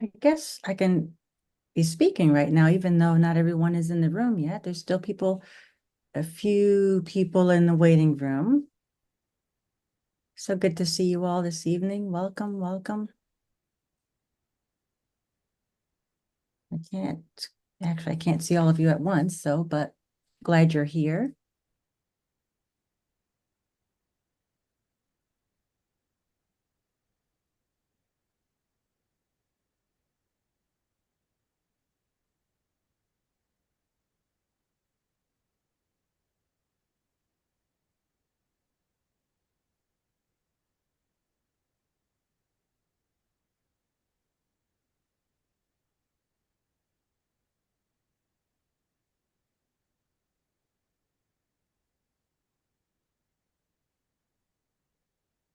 I guess I can be speaking right now, even though not everyone is in the room yet. There's still a few people in the waiting room. So good to see you all this evening. Welcome, welcome. I can't see all of you at once, but glad you're here.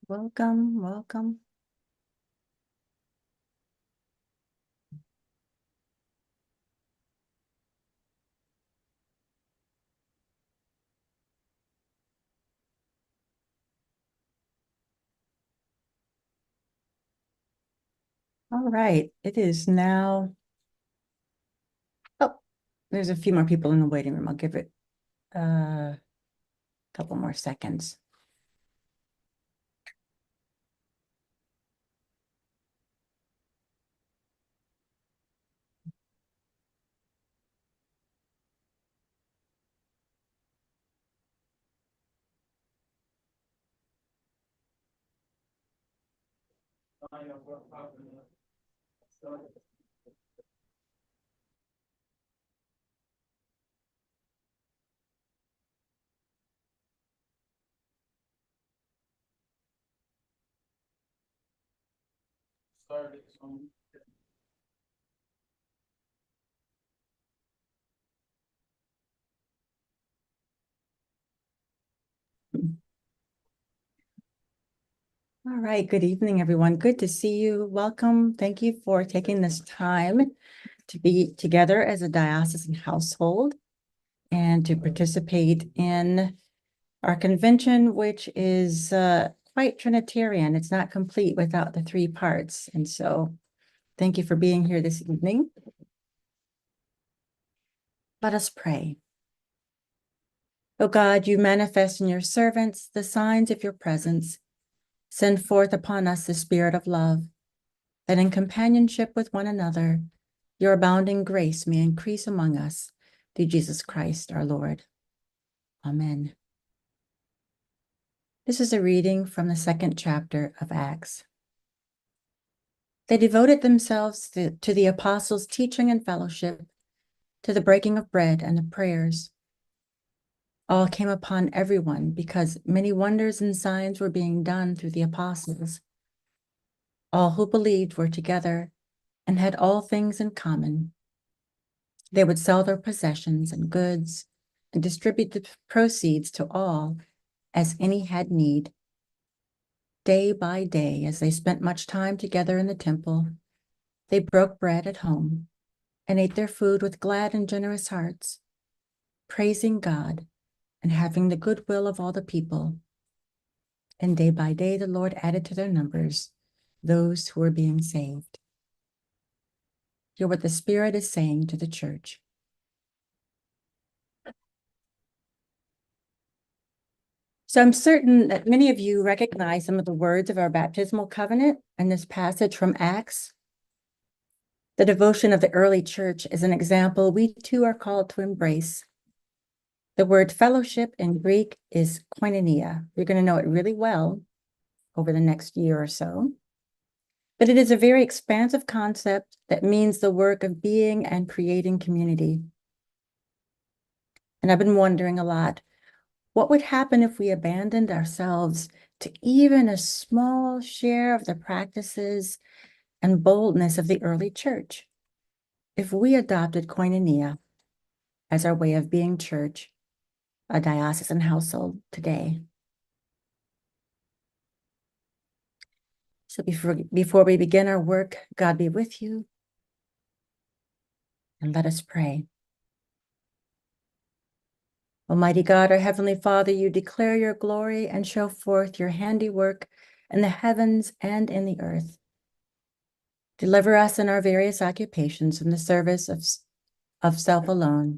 Welcome, welcome. All right, it is now. Oh, there's a few more people in the waiting room. I'll give it a couple more seconds. All right, good evening, everyone. Good to see you. Welcome. Thank you for taking this time to be together as a diocesan household and to participate in our convention, which is quite Trinitarian. It's not complete without the three parts. And so thank you for being here this evening. Let us pray. O God, you manifest in your servants the signs of your presence. Send forth upon us the spirit of love, that in companionship with one another, your abounding grace may increase among us through Jesus Christ our Lord. Amen. This is a reading from the 2nd chapter of Acts. They devoted themselves to the apostles' teaching and fellowship, to the breaking of bread and the prayers. All came upon everyone because many wonders and signs were being done through the apostles. All who believed were together and had all things in common. They would sell their possessions and goods and distribute the proceeds to all as any had need. Day by day, as they spent much time together in the temple, they broke bread at home and ate their food with glad and generous hearts, praising God and having the goodwill of all the people. And day by day, the Lord added to their numbers those who were being saved. Hear what the Spirit is saying to the church. So I'm certain that many of you recognize some of the words of our baptismal covenant and this passage from Acts. The devotion of the early church is an example we too are called to embrace. The word fellowship in Greek is koinonia. You're going to know it really well over the next year or so. But it is a very expansive concept that means the work of being and creating community. And I've been wondering a lot, what would happen if we abandoned ourselves to even a small share of the practices and boldness of the early church? If we adopted koinonia as our way of being church, a diocesan household today. So before we begin our work, God be with you. And let us pray. Almighty God, our Heavenly Father, you declare your glory and show forth your handiwork in the heavens and in the earth. Deliver us in our various occupations from the service of self alone,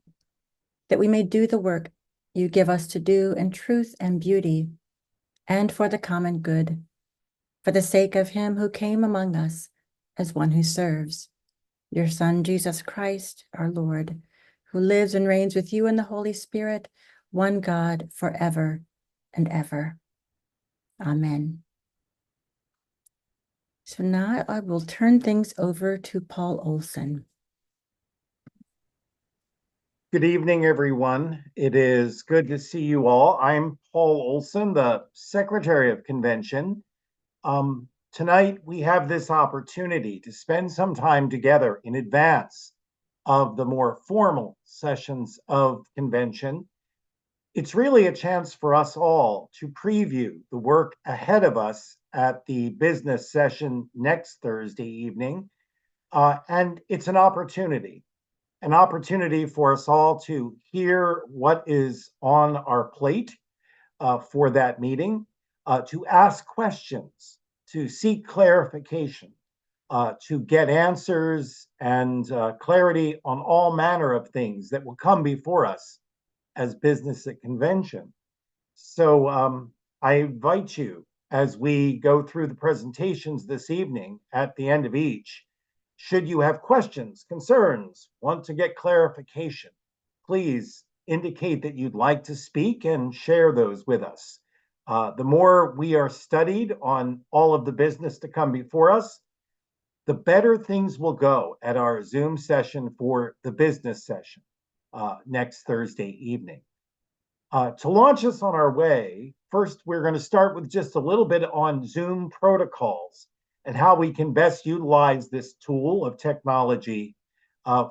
that we may do the work you give us to do in truth and beauty, and for the common good, for the sake of him who came among us as one who serves, your Son, Jesus Christ, our Lord, who lives and reigns with you in the Holy Spirit, one God, forever and ever. Amen. So now I will turn things over to Paul Olson. Good evening, everyone. It is good to see you all. I'm Paul Olson, the Secretary of Convention. Tonight, we have this opportunity to spend some time together in advance of the more formal sessions of convention. It's really a chance for us all to preview the work ahead of us at the business session next Thursday evening. And it's an opportunity for us all to hear what is on our plate for that meeting, to ask questions, to seek clarification, to get answers and clarity on all manner of things that will come before us as business at convention. So I invite you, as we go through the presentations this evening at the end of each, should you have questions, concerns, want to get clarification, please indicate that you'd like to speak and share those with us. The more we are studied on all of the business to come before us, the better things will go at our Zoom session for the business session next Thursday evening. To launch us on our way, first we're going to start with just a little bit on Zoom protocols and how we can best utilize this tool of technology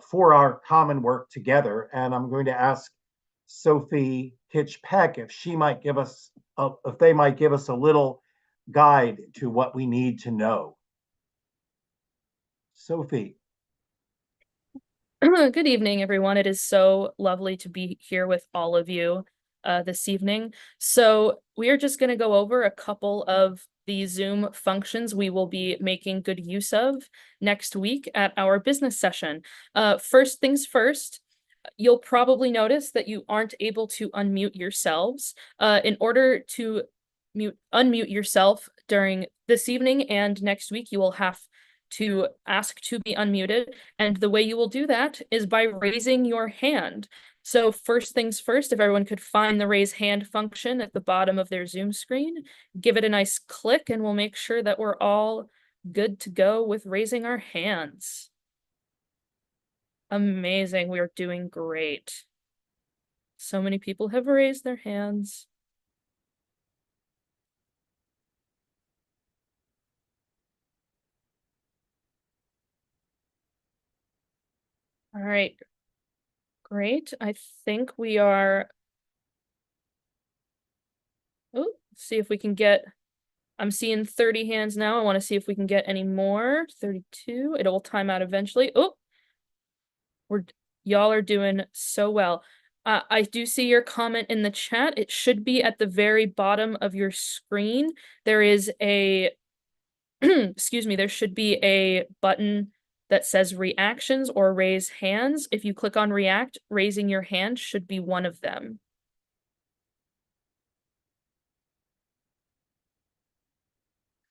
for our common work together. And I'm going to ask Sophie Hitch-Peck if they might give us a little guide to what we need to know. Sophie. Good evening, everyone. It is so lovely to be here with all of you this evening. So we are just going to go over a couple of the Zoom functions we will be making good use of next week at our business session. First things first, you'll probably notice that you aren't able to unmute yourselves. In order to unmute yourself during this evening and next week, you will have to ask to be unmuted. And the way you will do that is by raising your hand. So first things first, if everyone could find the raise hand function at the bottom of their Zoom screen, give it a nice click, and we'll make sure that we're all good to go with raising our hands. Amazing, we are doing great. So many people have raised their hands. All right, great. I think we are. Oh, see if we can get. I'm seeing 30 hands now. I want to see if we can get any more. 32. It will time out eventually. Oh, y'all are doing so well. I do see your comment in the chat. It should be at the very bottom of your screen. There is a, excuse me, there should be a button that says reactions or raise hands. If you click on react, raising your hand should be one of them.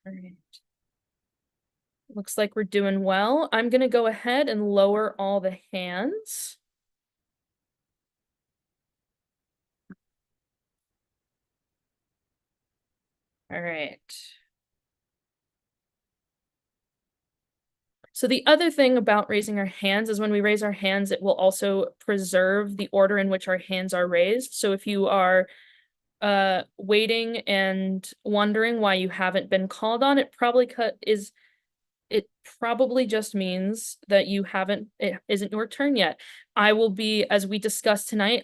All right. Looks like we're doing well. I'm going to go ahead and lower all the hands. All right. So the other thing about raising our hands is when we raise our hands, it will also preserve the order in which our hands are raised. So if you are waiting and wondering why you haven't been called on, it probably just means that it isn't your turn yet. I will be, as we discussed tonight,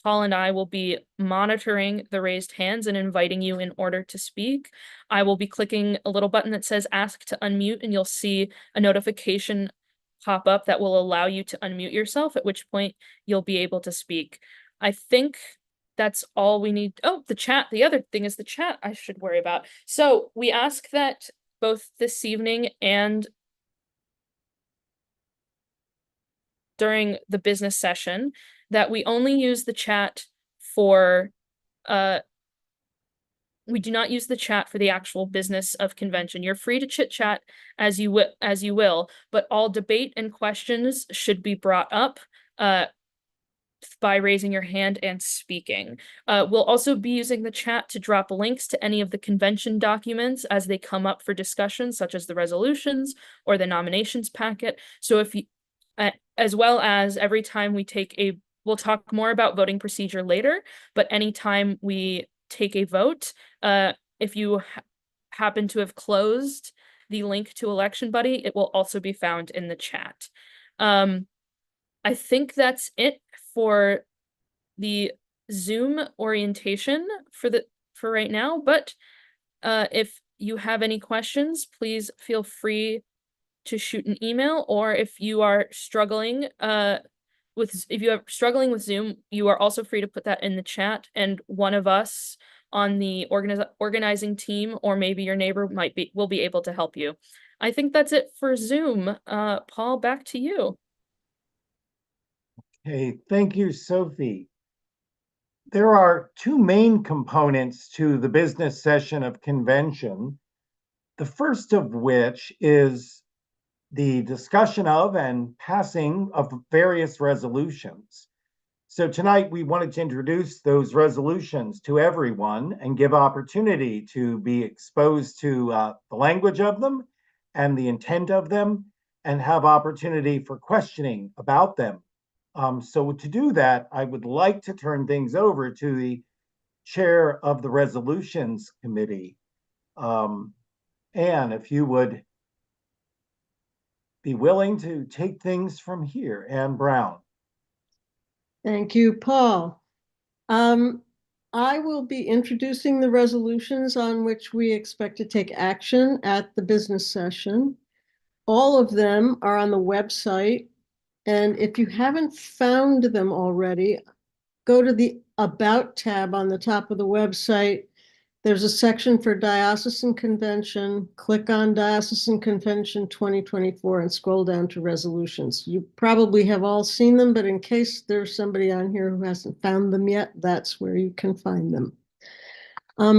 Paul and I will be monitoring the raised hands and inviting you in order to speak. I will be clicking a little button that says ask to unmute, and you'll see a notification pop up that will allow you to unmute yourself, at which point you'll be able to speak. I think that's all we need. Oh, the chat. The other thing is the chat I should worry about. So we ask that both this evening and during the business session that we only use the chat for we do not use the chat for the actual business of convention. You're free to chit chat as you will, but all debate and questions should be brought up by raising your hand and speaking. We'll also be using the chat to drop links to any of the convention documents as they come up for discussion, such as the resolutions or the nominations packet. So if you, as well as every time we take we'll talk more about voting procedure later, but anytime we take a vote, if you happen to have closed the link to Election Buddy, it will also be found in the chat. I think that's it for the Zoom orientation for right now, but if you have any questions, please feel free to shoot an email, or if you are struggling with Zoom, you are also free to put that in the chat, and one of us on the organizing team, or maybe your neighbor will be able to help you. I think that's it for Zoom. Paul, back to you. Hey, thank you, Sophie. There are two main components to the business session of convention. The first of which is the discussion of and passing of various resolutions. So tonight we wanted to introduce those resolutions to everyone and give opportunity to be exposed to the language of them and the intent of them, and have opportunity for questioning about them. So to do that, I would like to turn things over to the chair of the Resolutions Committee. Anne, if you would be willing to take things from here. Anne Brown. Thank you, Paul. I will be introducing the resolutions on which we expect to take action at the business session. All of them are on the website, and if you haven't found them already, go to the About tab on the top of the website. There's a section for Diocesan Convention. Click on Diocesan Convention 2024 and scroll down to resolutions. You probably have all seen them, but in case there's somebody on here who hasn't found them yet, that's where you can find them.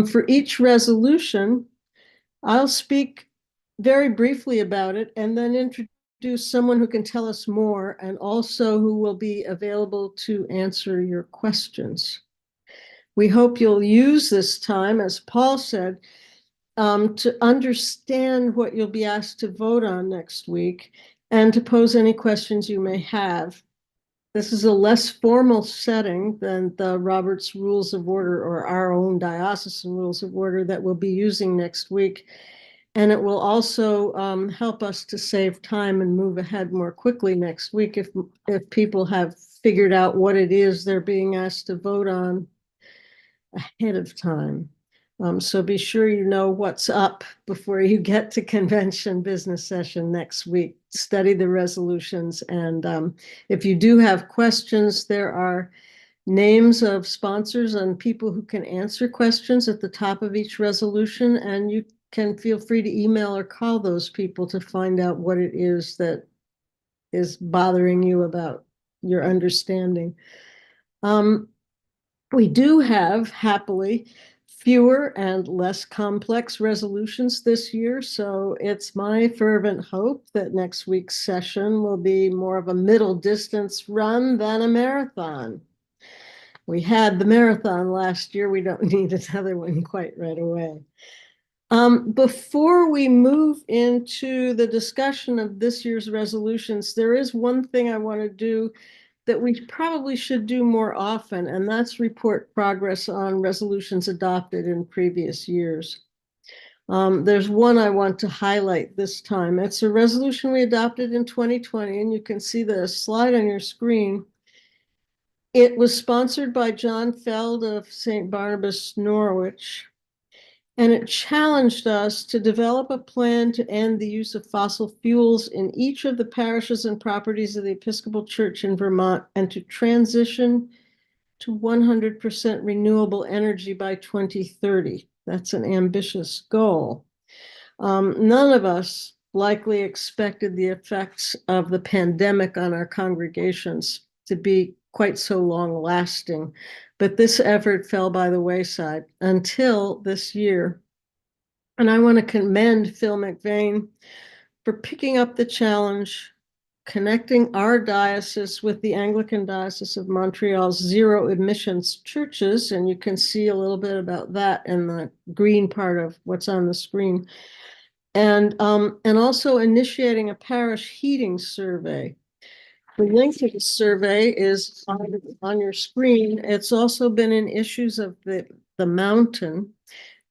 For each resolution, I'll speak very briefly about it and then introduce someone who can tell us more, and also who will be available to answer your questions. We hope you'll use this time, as Paul said, to understand what you'll be asked to vote on next week and to pose any questions you may have. This is a less formal setting than the Robert's Rules of Order or our own diocesan rules of order that we'll be using next week. And it will also help us to save time and move ahead more quickly next week if people have figured out what it is they're being asked to vote on ahead of time. So be sure you know what's up before you get to convention business session next week. Study the resolutions, and if you do have questions, there are names of sponsors and people who can answer questions at the top of each resolution, and you can feel free to email or call those people to find out what it is that is bothering you about your understanding. We do have, happily, fewer and less complex resolutions this year, so it's my fervent hope that next week's session will be more of a middle distance run than a marathon. We had the marathon last year. We don't need another one quite right away. Before we move into the discussion of this year's resolutions, there is one thing I want to do that we probably should do more often, and that's report progress on resolutions adopted in previous years. There's one I want to highlight this time. It's a resolution we adopted in 2020, and you can see the slide on your screen. It was sponsored by John Feld of St. Barnabas, Norwich, and it challenged us to develop a plan to end the use of fossil fuels in each of the parishes and properties of the Episcopal Church in Vermont, and to transition to 100% renewable energy by 2030. That's an ambitious goal. None of us likely expected the effects of the pandemic on our congregations to be quite so long lasting. But this effort fell by the wayside until this year. And I want to commend Phil McVeigh for picking up the challenge, connecting our diocese with the Anglican Diocese of Montreal's zero admissions churches. And you can see a little bit about that in the green part of what's on the screen. And also initiating a parish heating survey. The link to the survey is on your screen. It's also been in issues of the Mountain.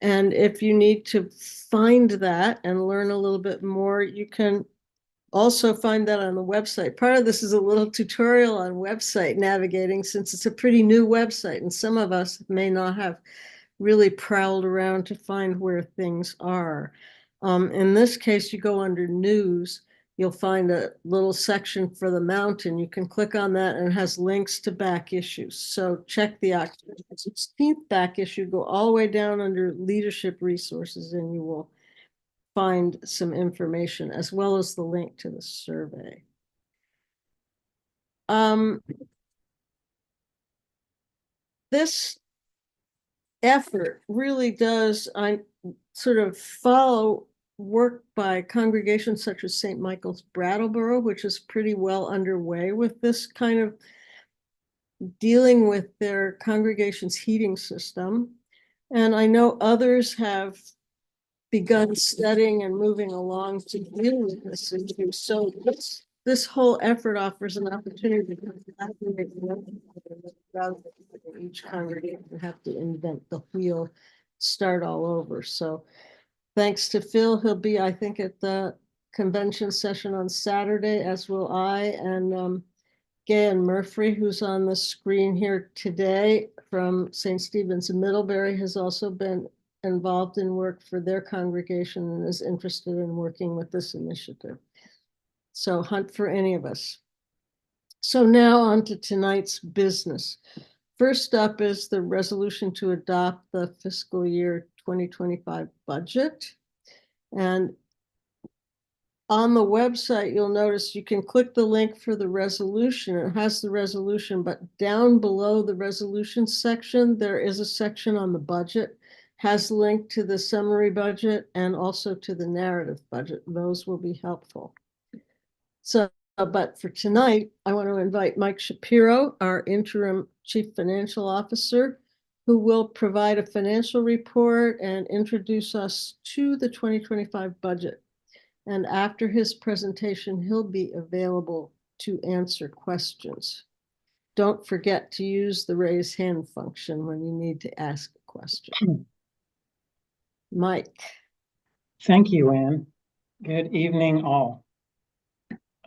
And if you need to find that and learn a little bit more, you can also find that on the website. Part of this is a little tutorial on website navigating, since it's a pretty new website, and some of us may not have really prowled around to find where things are. In this case, you go under news, you'll find a little section for the Mountain. You can click on that and it has links to back issues. So check the October 16th back issue, go all the way down under leadership resources, and you will find some information as well as the link to the survey. This effort really does sort of follow work by congregations such as St. Michael's Brattleboro, which is pretty well underway with this kind of dealing with their congregation's heating system. And I know others have begun studying and moving along to deal with this issue. So this whole effort offers an opportunity to collaborate rather than each congregation have to invent the wheel, start all over. So thanks to Phil, he'll be, I think, at the convention session on Saturday, as will I, and Gayan Murphy, who's on the screen here today from St. Stephen's in Middlebury, has also been involved in work for their congregation and is interested in working with this initiative. So hunt for any of us. So now on to tonight's business. First up is the resolution to adopt the fiscal year 2025 budget. And on the website, you'll notice you can click the link for the resolution. It has the resolution, but down below the resolution section, there is a section on the budget, has a link to the summary budget and also to the narrative budget. Those will be helpful. So, but for tonight, I want to invite Mike Shapiro, our interim chief financial officer, who will provide a financial report and introduce us to the 2025 budget. And after his presentation, he'll be available to answer questions. Don't forget to use the raise hand function when you need to ask a question. Mike. Thank you, Anne. Good evening, all.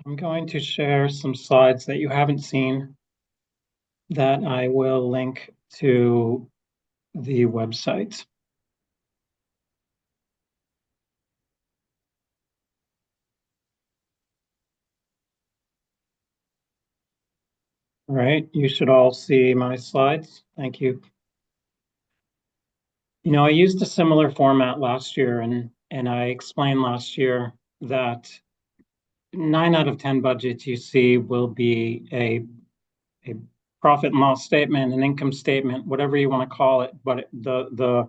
I'm going to share some slides that you haven't seen that I will link to the website. All right, you should all see my slides. Thank you. You know, I used a similar format last year, and I explained last year that 9 out of 10 budgets you see will be a profit and loss statement, an income statement, whatever you want to call it, but the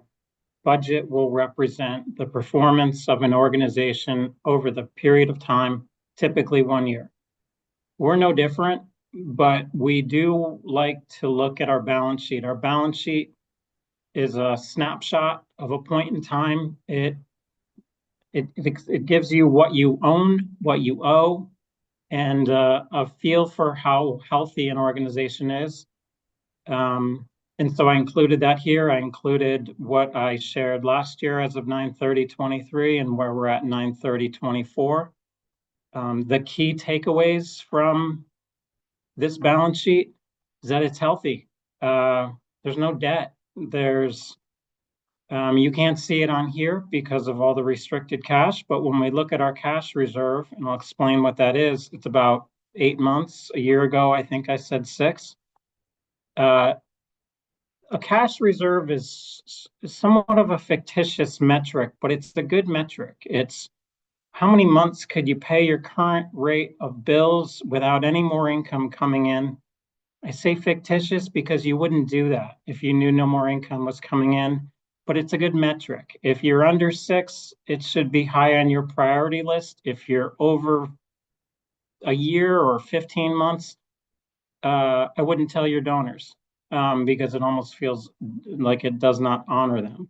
budget will represent the performance of an organization over the period of time, typically 1 year. We're no different, but we do like to look at our balance sheet. Our balance sheet is a snapshot of a point in time. It gives you what you own, what you owe, and a feel for how healthy an organization is. And so I included that here. I included what I shared last year as of 9/30/23 and where we're at 9/30/24. The key takeaways from this balance sheet is that it's healthy. There's no debt. You can't see it on here because of all the restricted cash, but when we look at our cash reserve, and I'll explain what that is, it's about 8 months. A year ago, I think I said 6. A cash reserve is somewhat of a fictitious metric, but it's a good metric. It's how many months could you pay your current rate of bills without any more income coming in? I say fictitious because you wouldn't do that if you knew no more income was coming in, but it's a good metric. If you're under 6, it should be high on your priority list. If you're over a year or 15 months, I wouldn't tell your donors because it almost feels like it does not honor them.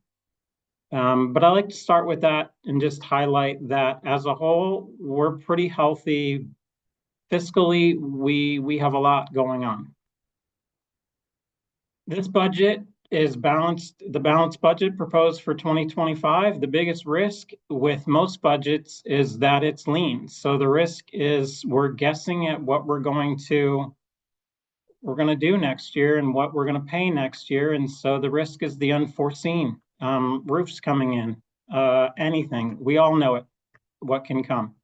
But I like to start with that and just highlight that as a whole, we're pretty healthy. Fiscally, we have a lot going on. This budget is balanced, the balanced budget proposed for 2025. The biggest risk with most budgets is that it's lean. So the risk is we're guessing at what we're going to do next year and what we're going to pay next year. And so the risk is the unforeseen. Roofs coming in, anything. We all know it, what can come.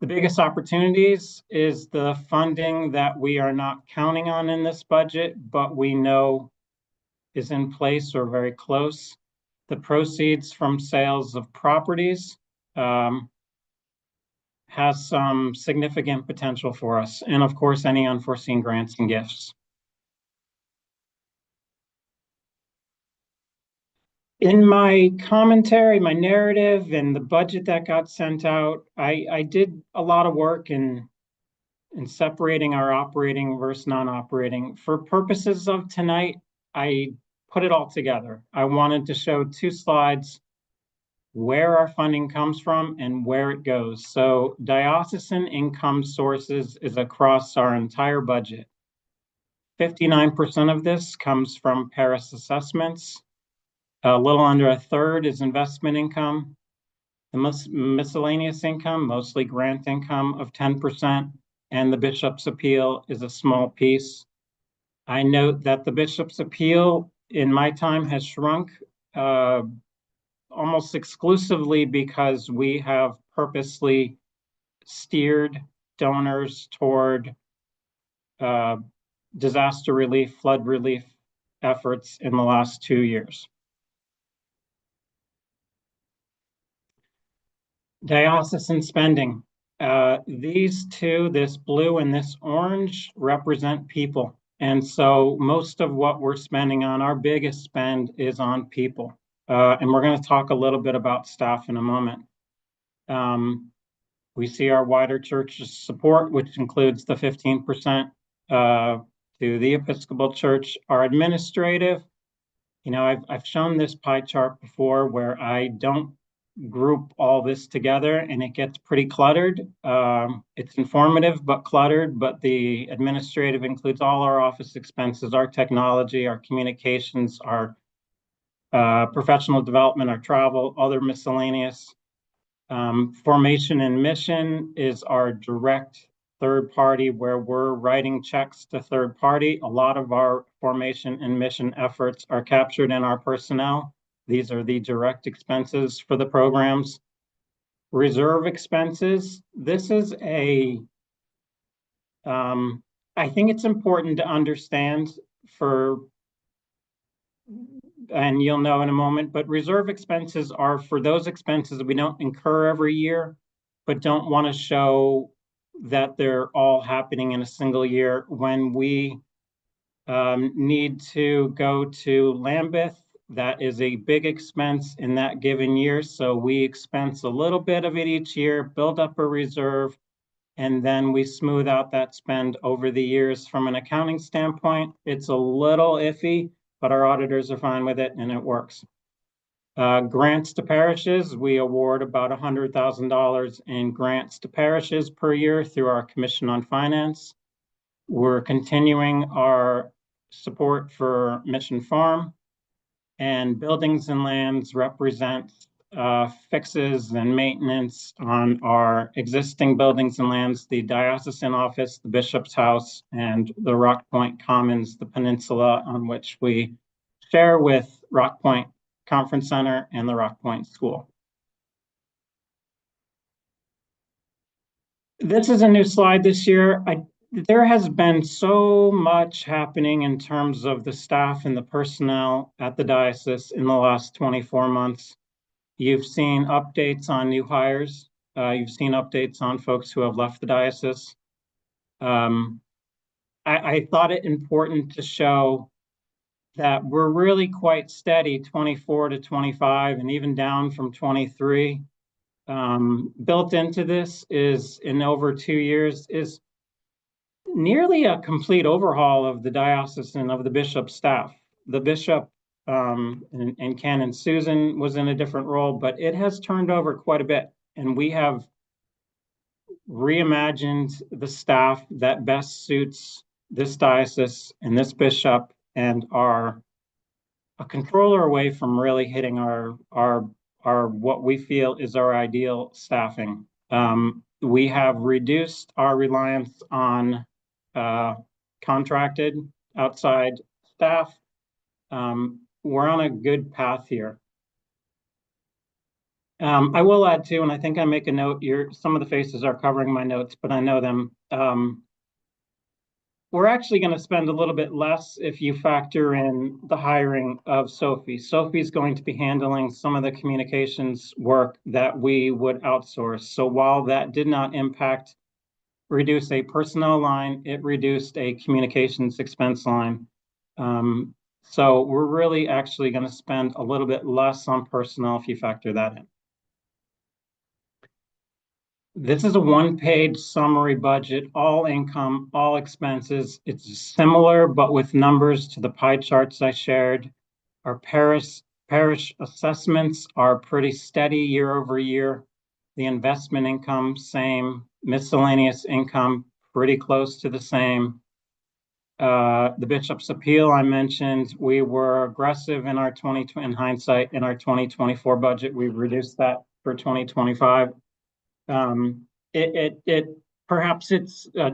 The biggest opportunities is the funding that we are not counting on in this budget, but we know is in place or very close. The proceeds from sales of properties has some significant potential for us. And of course, any unforeseen grants and gifts. In my commentary, my narrative, and the budget that got sent out, I did a lot of work in separating our operating versus non-operating. For purposes of tonight, I put it all together. I wanted to show 2 slides where our funding comes from and where it goes. So diocesan income sources is across our entire budget. 59% of this comes from parish assessments. A little under a third is investment income. The miscellaneous income, mostly grant income of 10%, and the bishop's appeal is a small piece. I note that the bishop's appeal in my time has shrunk almost exclusively because we have purposely steered donors toward disaster relief, flood relief efforts in the last 2 years. Diocesan spending. These 2, this blue and this orange, represent people. And so most of what we're spending on, our biggest spend is on people. And we're going to talk a little bit about staff in a moment. We see our wider church support, which includes the 15% to the Episcopal Church. Our administrative, I've shown this pie chart before where I don't group all this together and it gets pretty cluttered. It's informative but cluttered, but the administrative includes all our office expenses, our technology, our communications, our professional development, our travel, other miscellaneous. Formation and mission is our direct third party where we're writing checks to third party. A lot of our formation and mission efforts are captured in our personnel. These are the direct expenses for the programs. Reserve expenses. This is I think it's important to understand and you'll know in a moment, but reserve expenses are for those expenses that we don't incur every year, but don't want to show that they're all happening in a single year. When we need to go to Lambeth, that is a big expense in that given year. So we expense a little bit of it each year, build up a reserve, and then we smooth out that spend over the years. From an accounting standpoint, it's a little iffy, but our auditors are fine with it and it works. Grants to parishes, we award about $100,000 in grants to parishes per year through our Commission on Finance. We're continuing our support for Mission Farm, and buildings and lands represent fixes and maintenance on our existing buildings and lands, the diocesan office, the bishop's house, and the Rock Point Commons, the peninsula on which we share with Rock Point Conference Center and the Rock Point School. This is a new slide this year. There has been so much happening in terms of the staff and the personnel at the diocese in the last 24 months. You've seen updates on new hires. You've seen updates on folks who have left the diocese. I thought it important to show that we're really quite steady, 24 to 25, and even down from 23. Built into this is, in over 2 years, is nearly a complete overhaul of the diocesan of the bishop's staff. The bishop and Canon Susan was in a different role, but it has turned over quite a bit, and we have reimagined the staff that best suits this diocese and this bishop, and are a controller away from really hitting our what we feel is our ideal staffing. We have reduced our reliance on contracted outside staff. We're on a good path here. I will add too, and I think I make a note, some of the faces are covering my notes, but I know them. We're actually going to spend a little bit less if you factor in the hiring of Sophie. Sophie's going to be handling some of the communications work that we would outsource. So while that did not reduce a personnel line, it reduced a communications expense line. So we're really actually going to spend a little bit less on personnel if you factor that in. This is a one-page summary budget, all income, all expenses. It's similar, but with numbers to the pie charts I shared. Our parish assessments are pretty steady year over year. The investment income, same. Miscellaneous income, pretty close to the same. The bishop's appeal, I mentioned, we were aggressive in our in hindsight, in our 2024 budget. We've reduced that for 2025. Perhaps it's a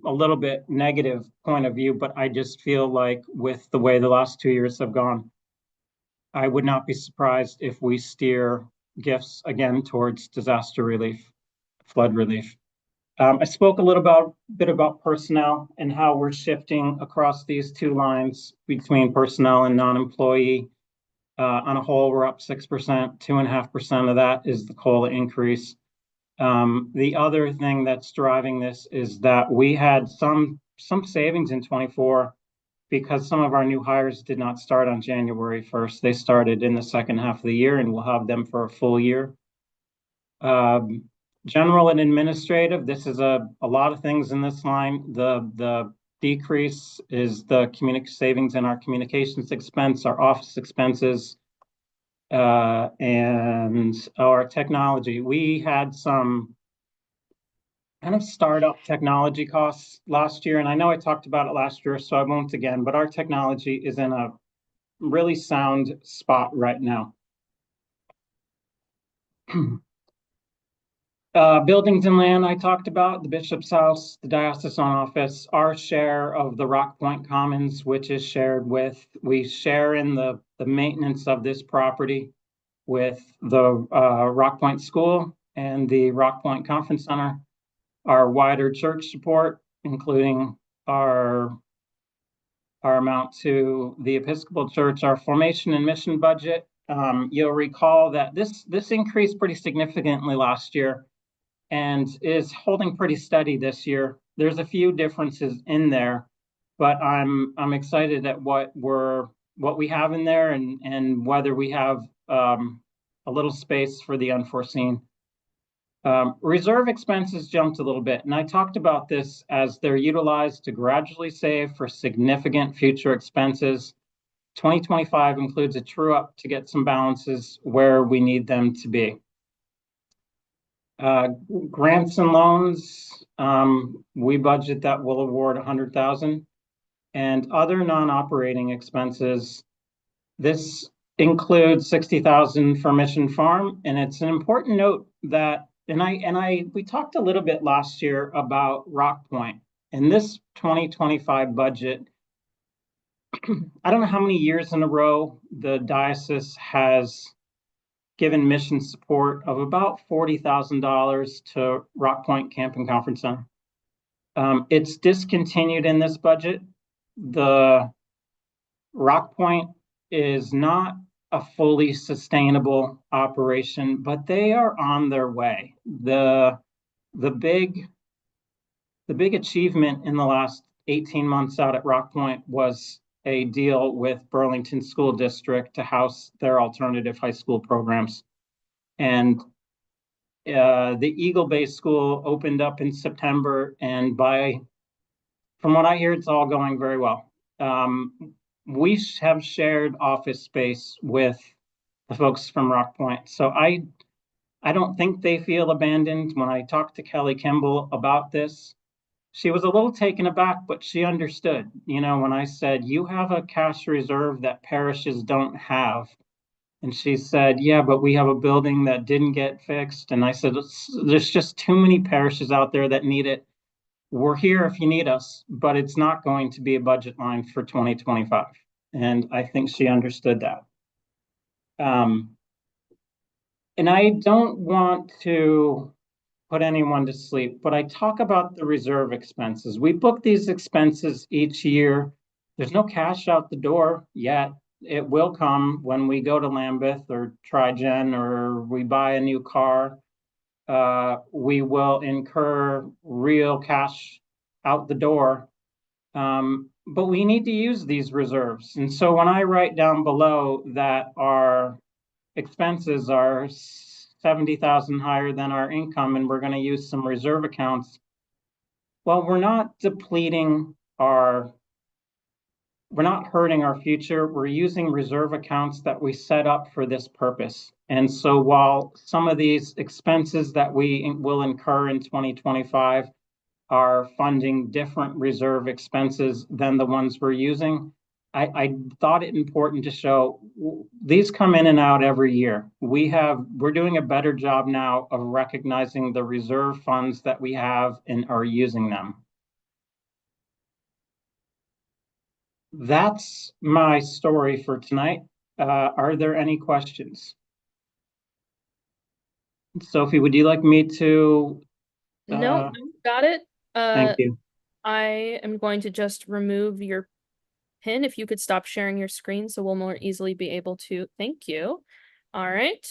little bit negative point of view, but I just feel like with the way the last 2 years have gone, I would not be surprised if we steer gifts again towards disaster relief, flood relief. I spoke a little bit about personnel and how we're shifting across these two lines between personnel and non-employee. On a whole, we're up 6%, 2.5% of that is the COLA increase. The other thing that's driving this is that we had some savings in 24 because some of our new hires did not start on January 1st. They started in the second half of the year, and we'll have them for a full year. General and administrative, this is a lot of things in this line. The decrease is the savings in our communications expense, our office expenses, and our technology. We had some kind of startup technology costs last year, and I know I talked about it last year, so I won't again, but our technology is in a really sound spot right now. Buildings and land, I talked about, the bishop's house, the diocesan office, our share of the Rock Point Commons, which is we share in the maintenance of this property with the Rock Point School and the Rock Point Conference Center, our wider church support, including our amount to the Episcopal Church, our formation and mission budget. You'll recall that this increased pretty significantly last year and is holding pretty steady this year. There's a few differences in there, but I'm excited at what we have in there and whether we have a little space for the unforeseen. Reserve expenses jumped a little bit, and I talked about this as they're utilized to gradually save for significant future expenses. 2025 includes a true up to get some balances where we need them to be. Grants and loans, we budget that we'll award $100,000, and other non-operating expenses. This includes $60,000 for Mission Farm, and it's an important note that, we talked a little bit last year about Rock Point. In this 2025 budget, I don't know how many years in a row the diocese has given mission support of about $40,000 to Rock Point Camp and Conference Center. It's discontinued in this budget. The Rock Point is not a fully sustainable operation, but they are on their way. The big achievement in the last 18 months out at Rock Point was a deal with Burlington School District to house their alternative high school programs. And the Eagle Bay School opened up in September, and from what I hear, it's all going very well. We have shared office space with the folks from Rock Point, so I don't think they feel abandoned. When I talked to Kelly Kimball about this, she was a little taken aback, but she understood. You know, when I said, you have a cash reserve that parishes don't have. And she said, yeah, but we have a building that didn't get fixed. And I said, there's just too many parishes out there that need it. We're here if you need us, but it's not going to be a budget line for 2025. And I think she understood that. And I don't want to put anyone to sleep, but I talk about the reserve expenses. We book these expenses each year. There's no cash out the door yet. It will come when we go to Lambeth or Trigen or we buy a new car. We will incur real cash out the door. But we need to use these reserves. And so when I write down below that our expenses are 70,000 higher than our income, and we're going to use some reserve accounts, well, we're not hurting our future. We're using reserve accounts that we set up for this purpose. And so while some of these expenses that we will incur in 2025 are funding different reserve expenses than the ones we're using, I thought it important to show these come in and out every year. We're doing a better job now of recognizing the reserve funds that we have and are using them. That's my story for tonight. Are there any questions? Sophie, would you like me to? No, got it. Thank you. I am going to just remove your pin. If you could stop sharing your screen so we'll more easily be able to. Thank you. All right.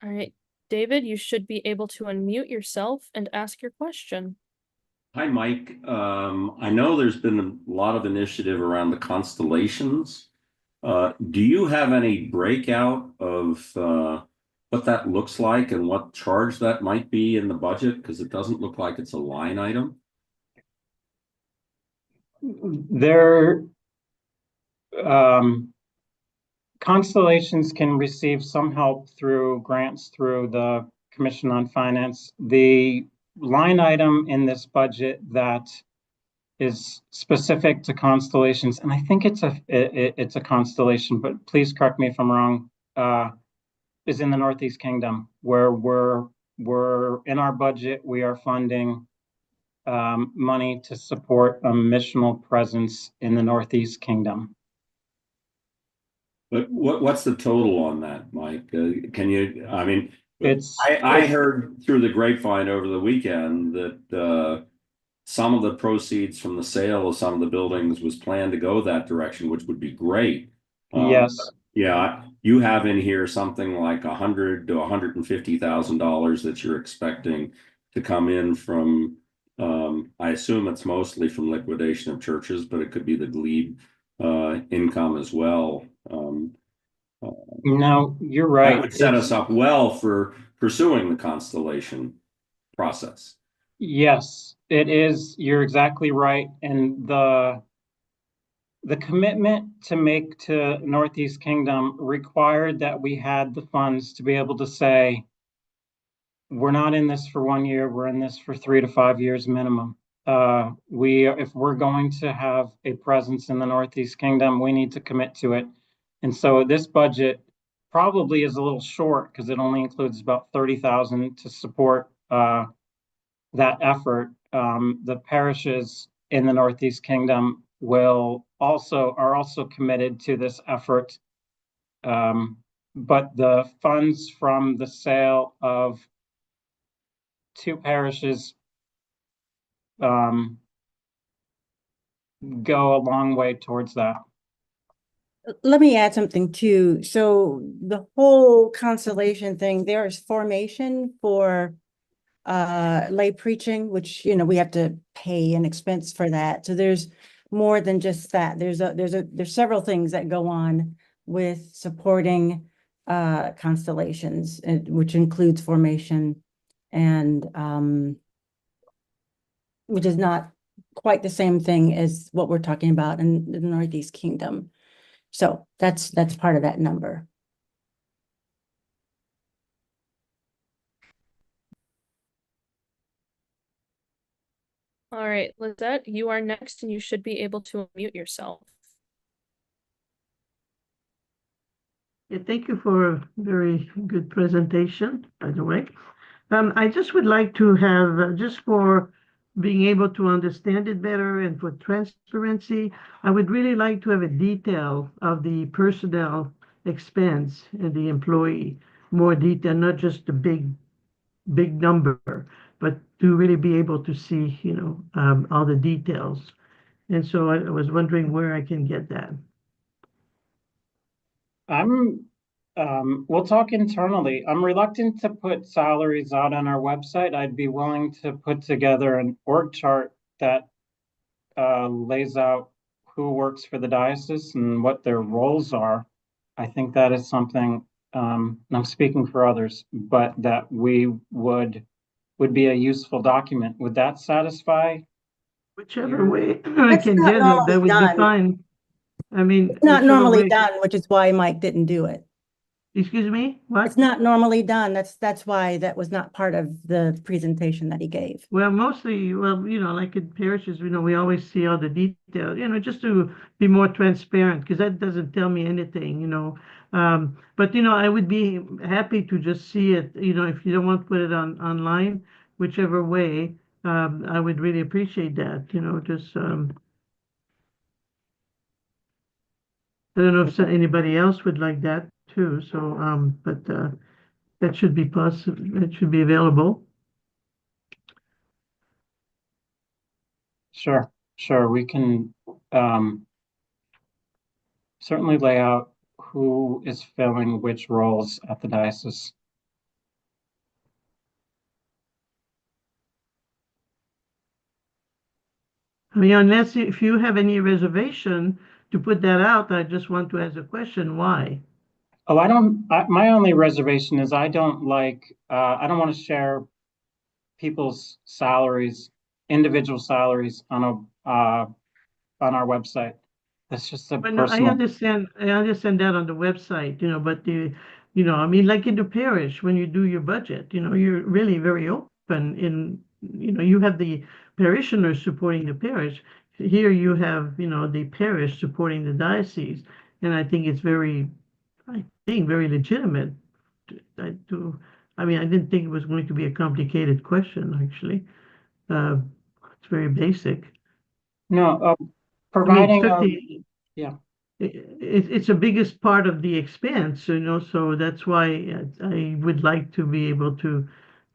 All right, David, you should be able to unmute yourself and ask your question. Hi, Mike. I know there's been a lot of initiative around the constellations. Do you have any breakout of what that looks like and what charge that might be in the budget? Because it doesn't look like it's a line item. Constellations can receive some help through grants through the Commission on Finance. The line item in this budget that is specific to constellations, and I think it's a constellation, but please correct me if I'm wrong, is in the Northeast Kingdom, where we're in our budget, we are funding money to support a missional presence in the Northeast Kingdom. But what's the total on that, Mike? Can you, I mean, I I heard through the grapevine over the weekend that some of the proceeds from the sale of some of the buildings was planned to go that direction, which would be great. Yes. Yeah, you have in here something like $100,000 to $150,000 that you're expecting to come in from. I assume it's mostly from liquidation of churches, but it could be the glebe income as well. No, you're right. That would set us up well for pursuing the constellation process. Yes, it is. You're exactly right. And the commitment to make to Northeast Kingdom required that we had the funds to be able to say, we're not in this for 1 year, we're in this for 3 to 5 years minimum. If we're going to have a presence in the Northeast Kingdom, we need to commit to it. And so this budget probably is a little short because it only includes about 30,000 to support that effort. The parishes in the Northeast Kingdom are also committed to this effort. But the funds from the sale of 2 parishes go a long way towards that. Let me add something too. So the whole constellation thing, there is formation for lay preaching, which, you know, we have to pay an expense for that. So there's more than just that. There's several things that go on with supporting constellations, which includes formation and which is not quite the same thing as what we're talking about in the Northeast Kingdom. So that's part of that number. All right, Lizette, you are next and you should be able to unmute yourself. Yeah, thank you for a very good presentation, by the way. I just would like to have, just for being able to understand it better and for transparency, I would really like to have a detail of the personnel expense and the employee, more detail, not just the big number, but to really be able to see, all the details. And so I was wondering where I can get that. We'll talk internally. I'm reluctant to put salaries out on our website. I'd be willing to put together an org chart that lays out who works for the diocese and what their roles are. I think that is something, I'm speaking for others, but that would be a useful document. Would that satisfy? Whichever way I That's can not get it, normally that would be done. fine. I mean, It's not whichever normally way. done, which is why Mike didn't do it. Excuse me, what? It's not normally done. That's why that was not part of the presentation that he gave. Well, mostly, like in parishes, we always see all the detail, just to be more transparent, because that doesn't tell me anything, But, I would be happy to just see it, if you don't want to put it online, whichever way, I would really appreciate that, just, I don't know if anybody else would like that too, so, but, that should be possible, that should be available. Sure. We can certainly lay out who is filling which roles at the diocese. I mean, unless if you have any reservation to put that out, I just want to ask a question, why? Oh, my only reservation is I don't want to share people's salaries, individual salaries on our website. That's just a But no, personal. I understand that on the website, but I mean, like in the parish, when you do your budget, you're really very open you have the parishioners supporting the parish. Here you have, the parish supporting the diocese. And I think it's very legitimate. I mean, I didn't think it was going to be a complicated question, actually. It's very basic. No, I mean, providing, 50, yeah. it's the biggest part of the expense, so that's why I would like to be able to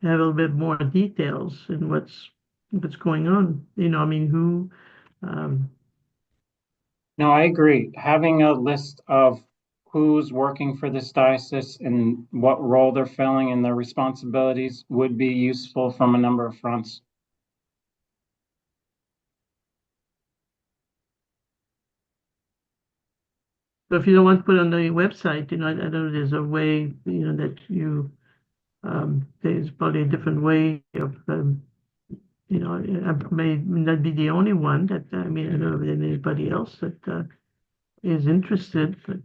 have a little bit more details in what's going on. I mean, who, No, I agree. Having a list of who's working for this diocese and what role they're filling and their responsibilities would be useful from a number of fronts. so if you don't want to put it on the website, I don't know, there's a way, that you, there's probably a different way of, I may not be the only one that, I mean, I don't know if there's anybody else that is interested, but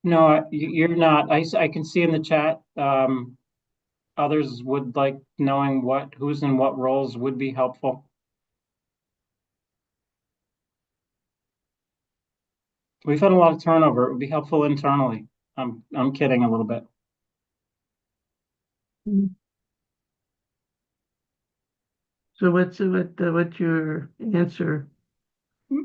No, you're not. I can see in the chat, others would like knowing who's in what roles would be helpful. We've had a lot of turnover. It would be helpful internally. I'm kidding a little bit. so what's your answer?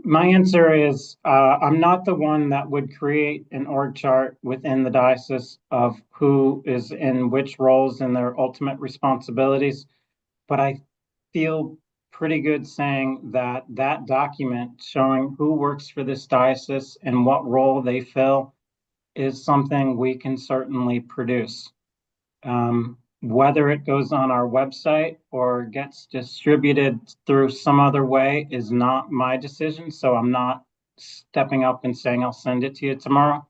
My answer is, I'm not the one that would create an org chart within the diocese of who is in which roles and their ultimate responsibilities. But I feel pretty good saying that that document showing who works for this diocese and what role they fill is something we can certainly produce. Whether it goes on our website or gets distributed through some other way is not my decision, so I'm not stepping up and saying I'll send it to you tomorrow.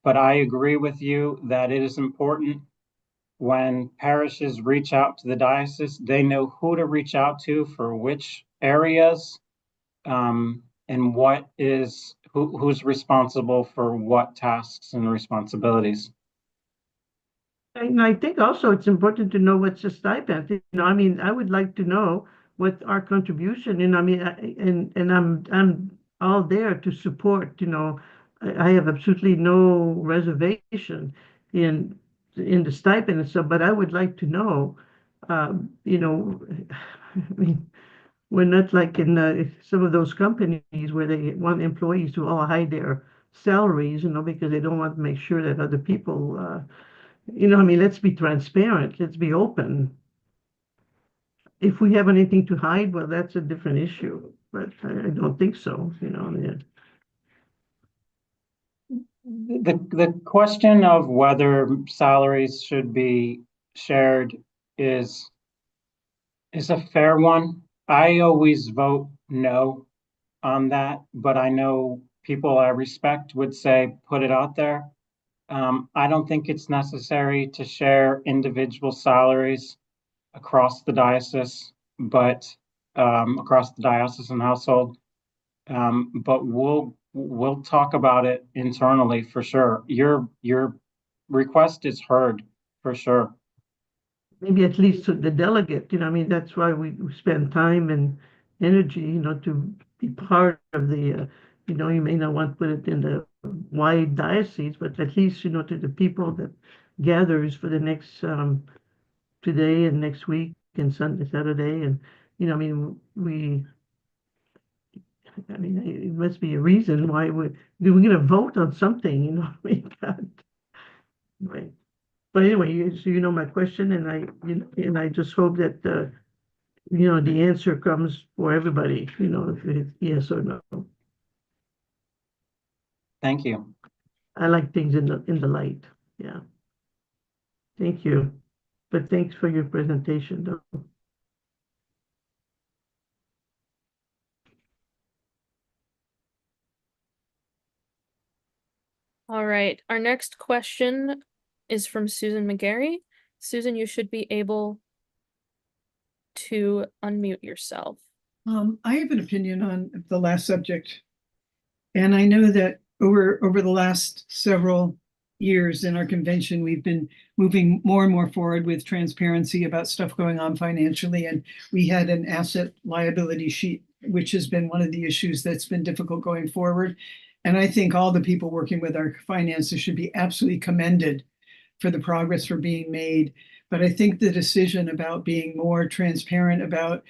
But I agree with you that it is important when parishes reach out to the diocese, they know who to reach out to for which areas, and what is who's responsible for what tasks and responsibilities. And I think also it's important to know what's the stipend. You know, I mean, I would like to know what our contribution, and I mean, and I'm all there to support, you know. I have absolutely no reservation in the stipend and stuff, but I would like to know, you know, I mean, we're not like in some of those companies where they want employees to all hide their salaries, you know, because they don't want to make sure that other people, you know, I mean, let's be transparent, let's be open. If we have anything to hide, well, that's a different issue, but I don't think so, you know. Yeah. The question of whether salaries should be shared is a fair one. I always vote no on that, but I know people I respect would say, put it out there. I don't think it's necessary to share individual salaries across the diocese, but across the diocesan household. But we'll talk about it internally for sure. Your request is heard for sure. Maybe at least to the delegate, you know, I mean, that's why we spend time and energy, you know, to be part of the, you know, you may not want to put it in the wide diocese, but at least, you know, to the people that gathers for the next, today and next week and Sunday, Saturday, and, you know, I mean, I mean, it must be a reason why we're going to vote on something, you know, I mean, God. Right. But anyway, so you know my question, and I just hope that, you know, the answer comes for everybody, you know, if it's yes or no. Thank you. I like things in the light, yeah. Thank you, but thanks for your presentation, though. All right, our next question is from Susan McGarry. Susan, you should be able to unmute yourself. I have an opinion on the last subject. And I know that over the last several years in our convention, we've been moving more and more forward with transparency about stuff going on financially. And we had an asset liability sheet, which has been one of the issues that's been difficult going forward. And I think all the people working with our finances should be absolutely commended for the progress for being made. But I think the decision about being more transparent about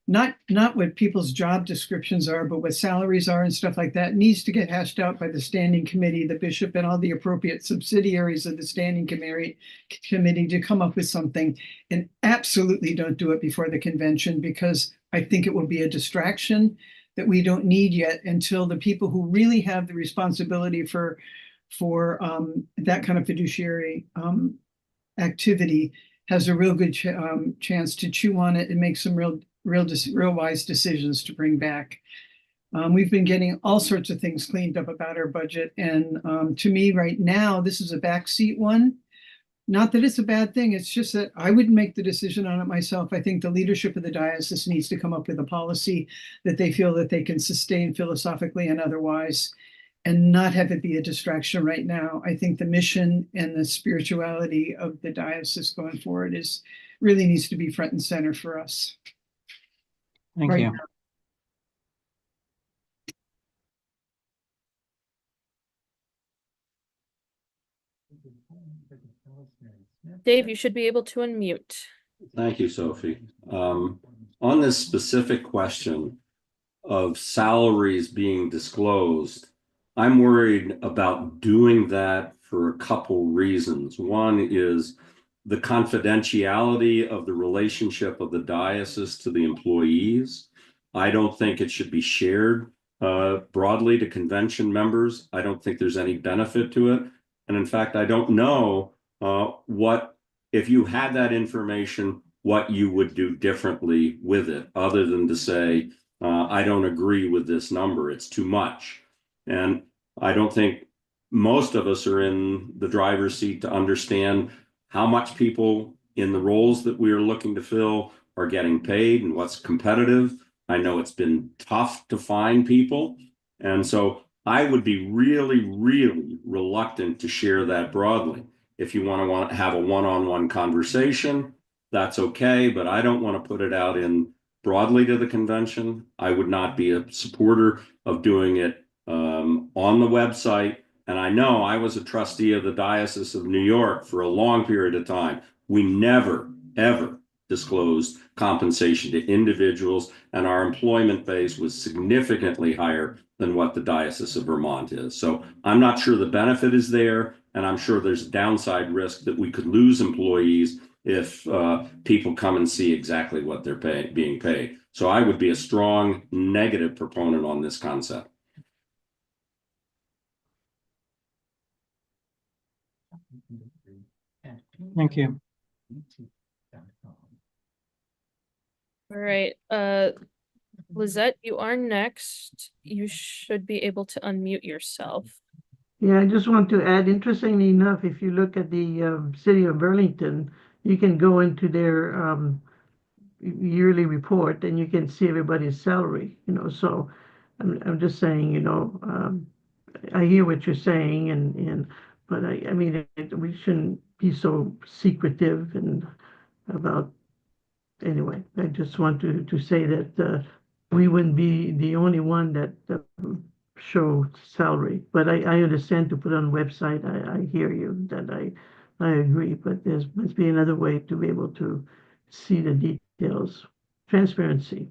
not what people's job descriptions are, but what salaries are and stuff like that needs to get hashed out by the standing committee, the bishop, and all the appropriate subsidiaries of the standing committee to come up with something. And absolutely don't do it before the convention, because I think it will be a distraction that we don't need yet until the people who really have the responsibility for that kind of fiduciary activity has a real good chance to chew on it and make some real wise decisions to bring back. We've been getting all sorts of things cleaned up about our budget, and to me right now, this is a backseat one. Not that it's a bad thing, it's just that I wouldn't make the decision on it myself. I think the leadership of the diocese needs to come up with a policy that they feel that they can sustain philosophically and otherwise, and not have it be a distraction right now. I think the mission and the spirituality of the diocese going forward really needs to be front and center for us. Thank Right you. now. Dave, you should be able to unmute. Thank you, Sophie. On this specific question of salaries being disclosed, I'm worried about doing that for a couple reasons. One is the confidentiality of the relationship of the diocese to the employees. I don't think it should be shared broadly to convention members. I don't think there's any benefit to it. And in fact, I don't know what, if you had that information, what you would do differently with it, other than to say, I don't agree with this number, it's too much. And I don't think most of us are in the driver's seat to understand how much people in the roles that we are looking to fill are getting paid and what's competitive. I know it's been tough to find people. And so I would be really, really reluctant to share that broadly. If you want to have a one-on-one conversation, that's okay, but I don't want to put it out in broadly to the convention. I would not be a supporter of doing it on the website. And I know I was a trustee of the Diocese of New York for a long period of time. We never, ever disclosed compensation to individuals, and our employment base was significantly higher than what the Diocese of Vermont is. So I'm not sure the benefit is there, and I'm sure there's a downside risk that we could lose employees if people come and see exactly what they're being paid. So I would be a strong negative proponent on this concept. Thank you. All right, Lizette, you are next. You should be able to unmute yourself. Yeah, I just want to add, interestingly enough, if you look at the city of Burlington, you can go into their yearly report and you can see everybody's salary, so I'm just saying, I hear what you're saying, but I mean, we shouldn't be so secretive and about, anyway, I just want to say that we wouldn't be the only one that show salary, but I understand to put on website. I hear you, that I agree, but there must be another way to be able to see the details. Transparency.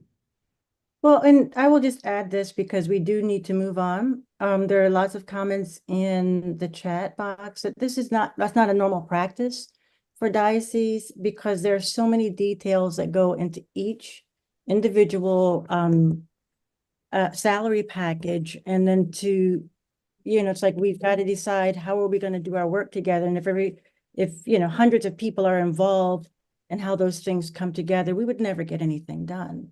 Well, and I will just add this because we do need to move on. There are lots of comments in the chat box that that's not a normal practice for diocese, because there are so many details that go into each individual salary package. And then it's like, we've got to decide how are we going to do our work together. And if hundreds of people are involved and how those things come together, we would never get anything done.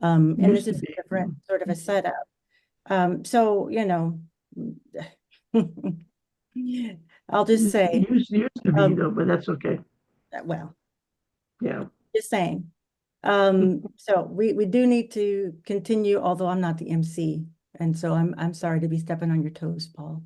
And this is a different sort of a setup. So, I'll just say, Used to be though, but that's okay. well, Yeah. just saying. So we do need to continue, although I'm not the MC. And so I'm sorry to be stepping on your toes, Paul.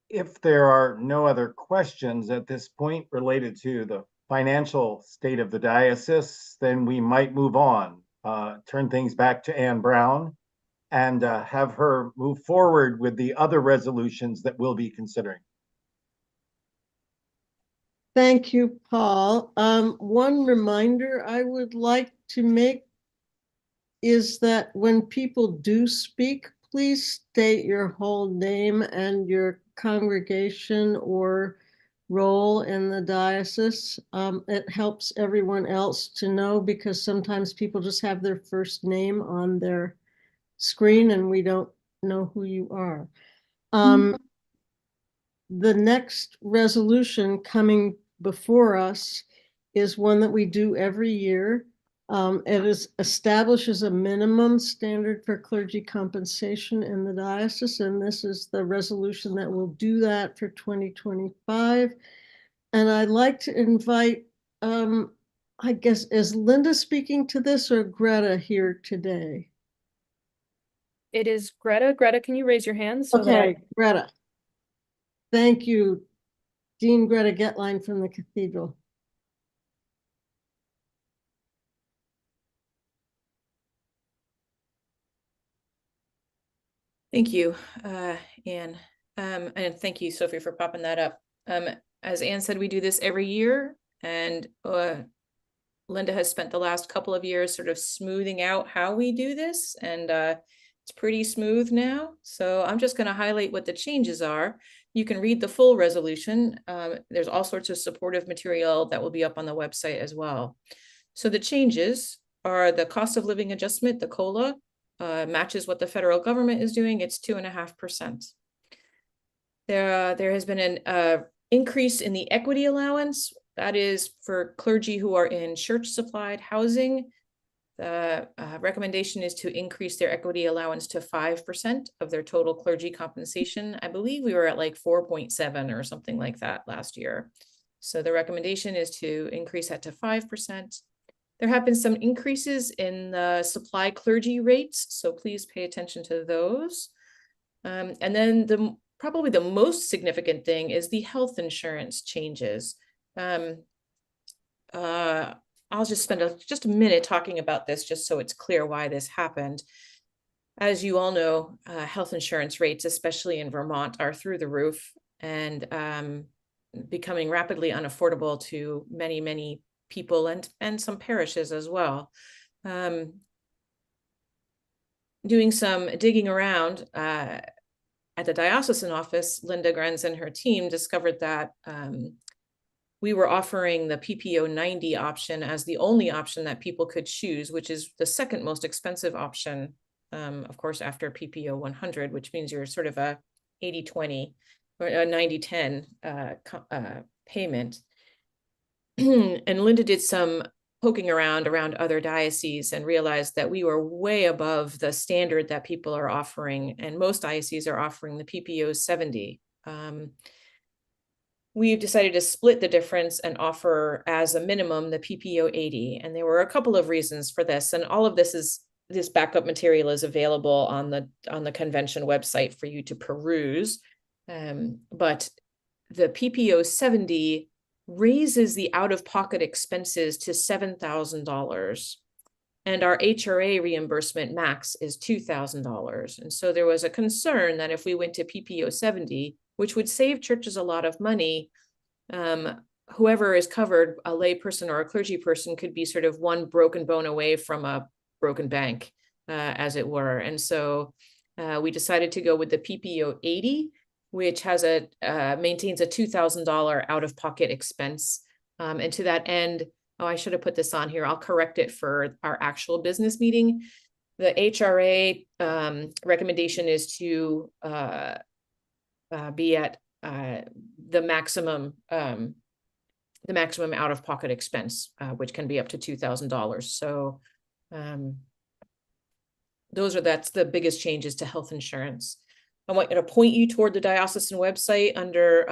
If there are no other questions at this point related to the financial state of the diocese, then we might move on, turn things back to Ann Brown and have her move forward with the other resolutions that we'll be considering. Thank you, Paul. One reminder I would like to make is that when people do speak, please state your whole name and your congregation or role in the diocese. It helps everyone else to know, because sometimes people just have their first name on their screen and we don't know who you are. The next resolution coming before us is one that we do every year. It establishes a minimum standard for clergy compensation in the diocese, and this is the resolution that will do that for 2025. And I'd like to invite, I guess, is Linda speaking to this or Greta here today? It is Greta. Greta, can you raise your hand? So Okay, Greta. Thank you, Dean Greta Getline from the Cathedral. Thank you, Anne. And thank you, Sophie, for popping that up. As Anne said, we do this every year, and Linda has spent the last couple of years sort of smoothing out how we do this, and it's pretty smooth now. So I'm just going to highlight what the changes are. You can read the full resolution. There's all sorts of supportive material that will be up on the website as well. So the changes are the cost of living adjustment, the COLA, matches what the federal government is doing. It's 2.5%. There has been an increase in the equity allowance. That is for clergy who are in church supplied housing. The recommendation is to increase their equity allowance to 5% of their total clergy compensation. I believe we were at like 4.7 or something like that last year. So the recommendation is to increase that to 5%. There have been some increases in the supply clergy rates, so please pay attention to those. And then probably the most significant thing is the health insurance changes. I'll just spend just a minute talking about this just so it's clear why this happened. As you all know, health insurance rates, especially in Vermont, are through the roof and becoming rapidly unaffordable to many, many people and some parishes as well. Doing some digging around at the diocesan office, Linda Grenz and her team discovered that we were offering the PPO 90 option as the only option that people could choose, which is the second most expensive option, of course, after PPO 100, which means you're sort of a 80-20 or a 90-10 payment. And Linda did some poking around other dioceses and realized that we were way above the standard that people are offering, and most dioceses are offering the PPO 70. We've decided to split the difference and offer as a minimum the PPO 80. And there were a couple of reasons for this. And all of this backup material is available on the convention website for you to peruse. But the PPO 70 raises the out-of-pocket expenses to $7,000. And our HRA reimbursement max is $2,000. And so there was a concern that if we went to PPO 70, which would save churches a lot of money, whoever is covered, a lay person or a clergy person, could be sort of one broken bone away from a broken bank, as it were. And so we decided to go with the PPO 80, which has maintains a $2,000 out-of-pocket expense. And to that end, I should have put this on here. I'll correct it for our actual business meeting. The HRA recommendation is to be at the maximum out-of-pocket expense, which can be up to $2,000. So that's the biggest changes to health insurance. I want you to point you toward the diocesan website under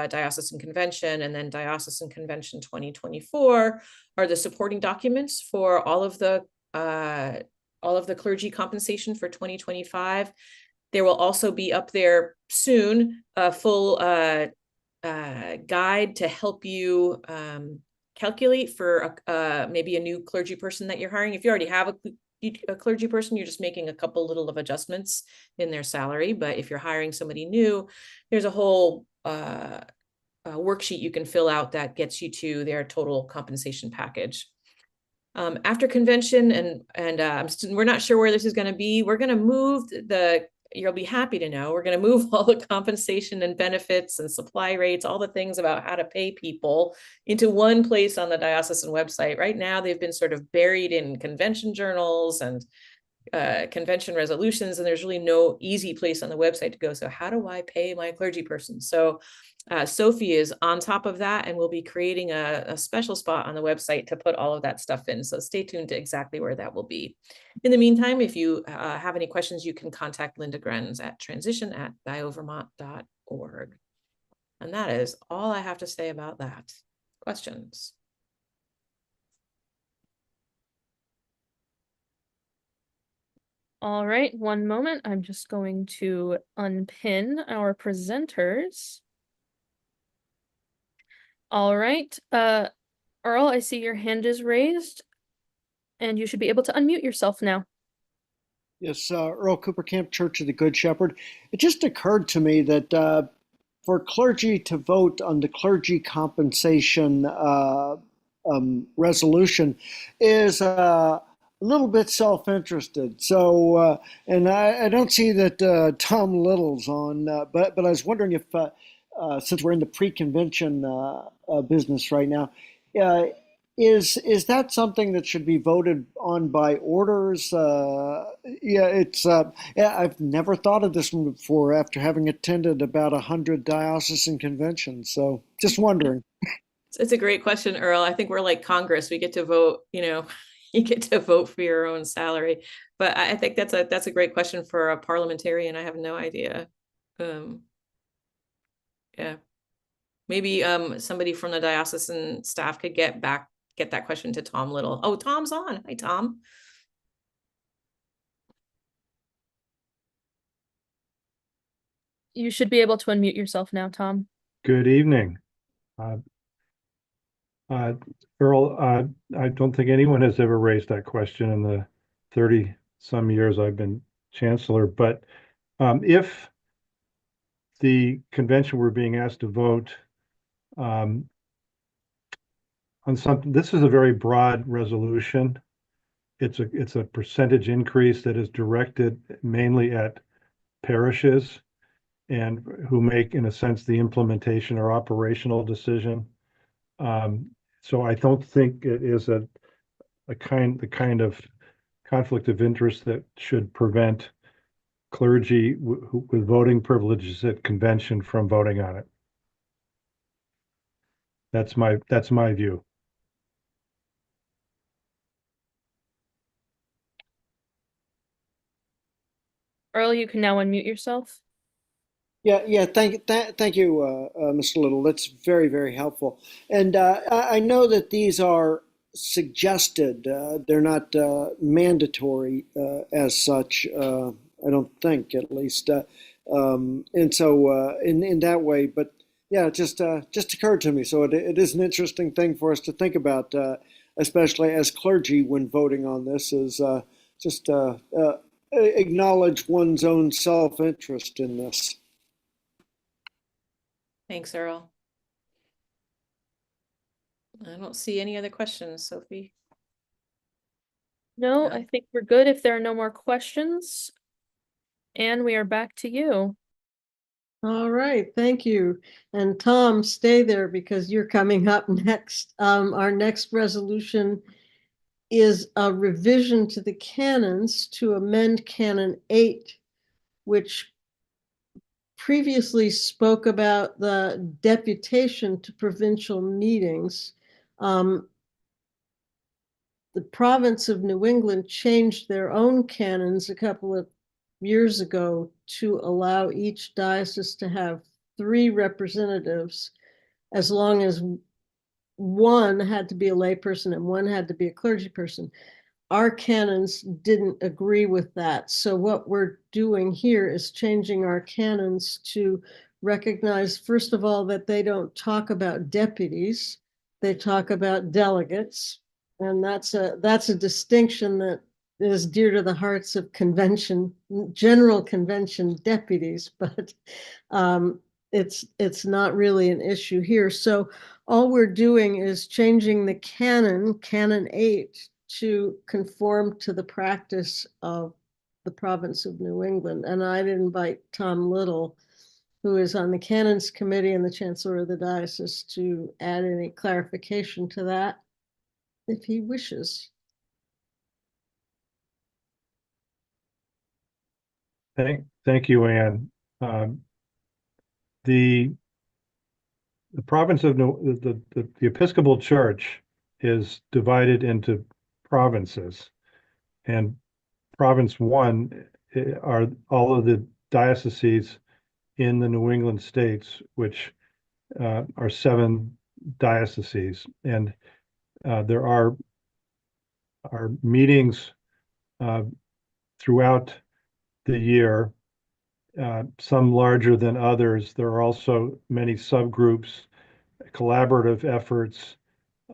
Diocesan Convention, and then Diocesan Convention 2024 are the supporting documents for all of the clergy compensation for 2025. There will also be up there soon a full guide to help you calculate for maybe a new clergy person that you're hiring. If you already have a clergy person, you're just making a couple little of adjustments in their salary. But if you're hiring somebody new, there's a whole worksheet you can fill out that gets you to their total compensation package. After convention, and we're not sure where this is going to be, we're going to move you'll be happy to know, we're going to move all the compensation and benefits and supply rates, all the things about how to pay people, into one place on the diocesan website. Right now, they've been sort of buried in convention journals and convention resolutions, and there's really no easy place on the website to go. So how do I pay my clergy person? So Sophie is on top of that, and we'll be creating a special spot on the website to put all of that stuff in. So stay tuned to exactly where that will be. In the meantime, if you have any questions, you can contact Linda Grenz at transition@diovermont.org. And that is all I have to say about that. Questions? All right, one moment. I'm just going to unpin our presenters. All right, Earl, I see your hand is raised, and you should be able to unmute yourself now. Yes, Earl Cooper Camp, Church of the Good Shepherd. It just occurred to me that for clergy to vote on the clergy compensation resolution is a little bit self-interested. So, and I don't see that Tom Little's on, but I was wondering if since we're in the pre-convention business right now, uh, is that something that should be voted on by orders? Yeah, I've never thought of this one before after having attended about 100 diocesan conventions. So just wondering. It's a great question, Earl. I think we're like Congress. We get to vote, you know, you get to vote for your own salary. But I think that's a great question for a parliamentarian. I have no idea. Yeah. Maybe somebody from the diocesan staff could get that question to Tom Little. Oh, Tom's on. Hi, Tom. You should be able to unmute yourself now, Tom. Good evening. Earl, I don't think anyone has ever raised that question in the 30-some years I've been chancellor, but if the convention were being asked to vote on something, this is a very broad resolution. It's a percentage increase that is directed mainly at parishes and who make, in a sense, the implementation or operational decision. So I don't think it is the kind of conflict of interest that should prevent clergy with voting privileges at convention from voting on it. That's my view. Earl, you can now unmute yourself. Yeah. Thank you, Mr. Little. That's very, very helpful. And I know that these are suggested. They're not mandatory as such. I don't think, at least. And so, in that way, but yeah, it just occurred to me. So it is an interesting thing for us to think about, especially as clergy when voting on this. Is just acknowledge one's own self-interest in this. Thanks, Earl. I don't see any other questions, Sophie. No, I think we're good if there are no more questions. And we are back to you. All right, thank you. And Tom, stay there because you're coming up next. Our next resolution is a revision to the canons to amend Canon 8, which previously spoke about the deputation to provincial meetings. The province of New England changed their own canons a couple of years ago to allow each diocese to have 3 representatives, as long as one had to be a layperson and one had to be a clergy person. Our canons didn't agree with that. So what we're doing here is changing our canons to recognize, first of all, that they don't talk about deputies, they talk about delegates. And that's a distinction that is dear to the hearts of general convention deputies, but it's not really an issue here. So all we're doing is changing the Canon 8, to conform to the practice of the province of New England. And I'd invite Tom Little, who is on the Canons Committee and the Chancellor of the Diocese, to add any clarification to that if he wishes. Thank you, Anne. The province of the Episcopal Church is divided into provinces, and province 1 are all of the dioceses in the New England states, which are 7 dioceses, and there are meetings throughout the year, some larger than others. There are also many subgroups, collaborative efforts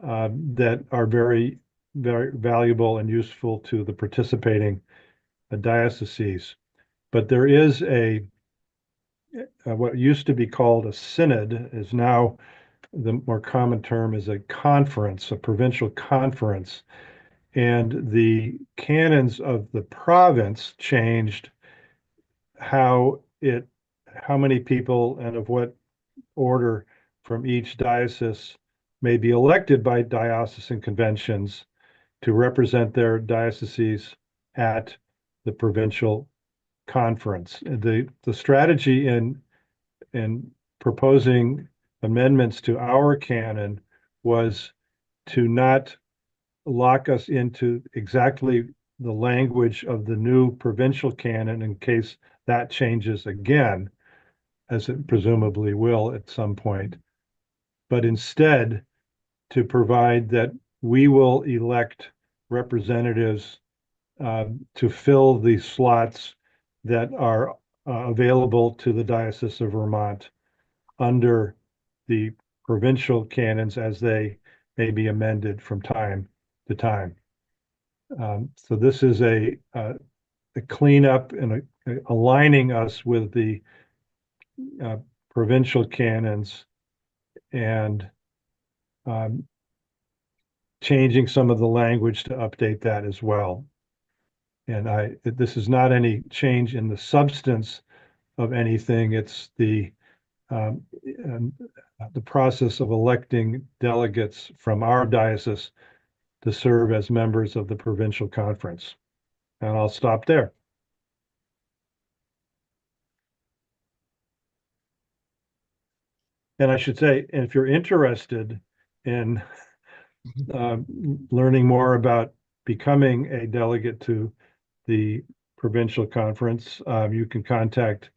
that are very, very valuable and useful to the participating dioceses. But there is what used to be called a synod, is now the more common term is a conference, a provincial conference. And the canons of the province changed how many people and of what order from each diocese may be elected by diocesan conventions to represent their dioceses at the provincial conference. The strategy in proposing amendments to our canon was to not lock us into exactly the language of the new provincial canon in case that changes again, as it presumably will at some point, but instead to provide that we will elect representatives to fill the slots that are available to the Diocese of Vermont under the provincial canons as they may be amended from time to time. So this is a cleanup and aligning us with the provincial canons and changing some of the language to update that as well. And this is not any change in the substance of anything. It's the process of electing delegates from our diocese to serve as members of the provincial conference. And I'll stop there. And I should say, if you're interested in learning more about becoming a delegate to the provincial conference, you can contact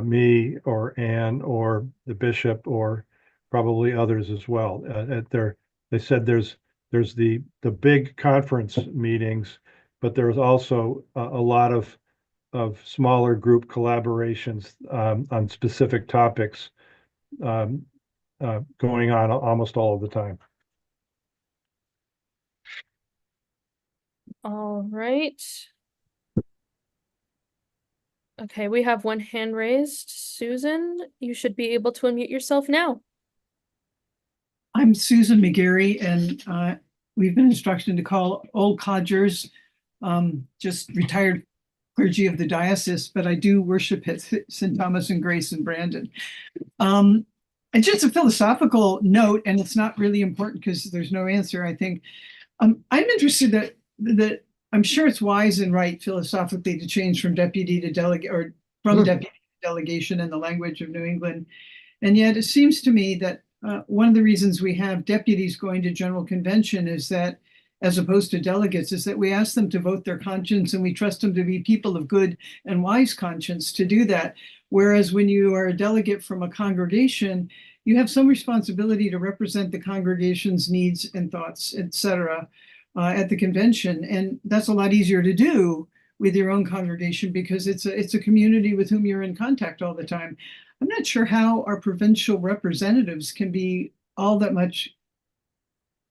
me or Anne or the bishop or probably others as well. They said there's the big conference meetings, but there's also a lot of smaller group collaborations on specific topics going on almost all of the time. All right. Okay, we have one hand raised. Susan, you should be able to unmute yourself now. I'm Susan McGarry, and we've been instructed to call old codgers, just retired clergy of the diocese, but I do worship at St. Thomas and Grace in Brandon. And just a philosophical note, and it's not really important because there's no answer, I think. I'm interested that I'm sure it's wise and right philosophically to change from deputy to delegate, or from deputy to delegation in the language of New England. And yet it seems to me that one of the reasons we have deputies going to General Convention is that, as opposed to delegates, is that we ask them to vote their conscience and we trust them to be people of good and wise conscience to do that. Whereas when you are a delegate from a congregation, you have some responsibility to represent the congregation's needs and thoughts, etc., at the convention. And that's a lot easier to do with your own congregation because it's a community with whom you're in contact all the time. I'm not sure how our provincial representatives can be all that much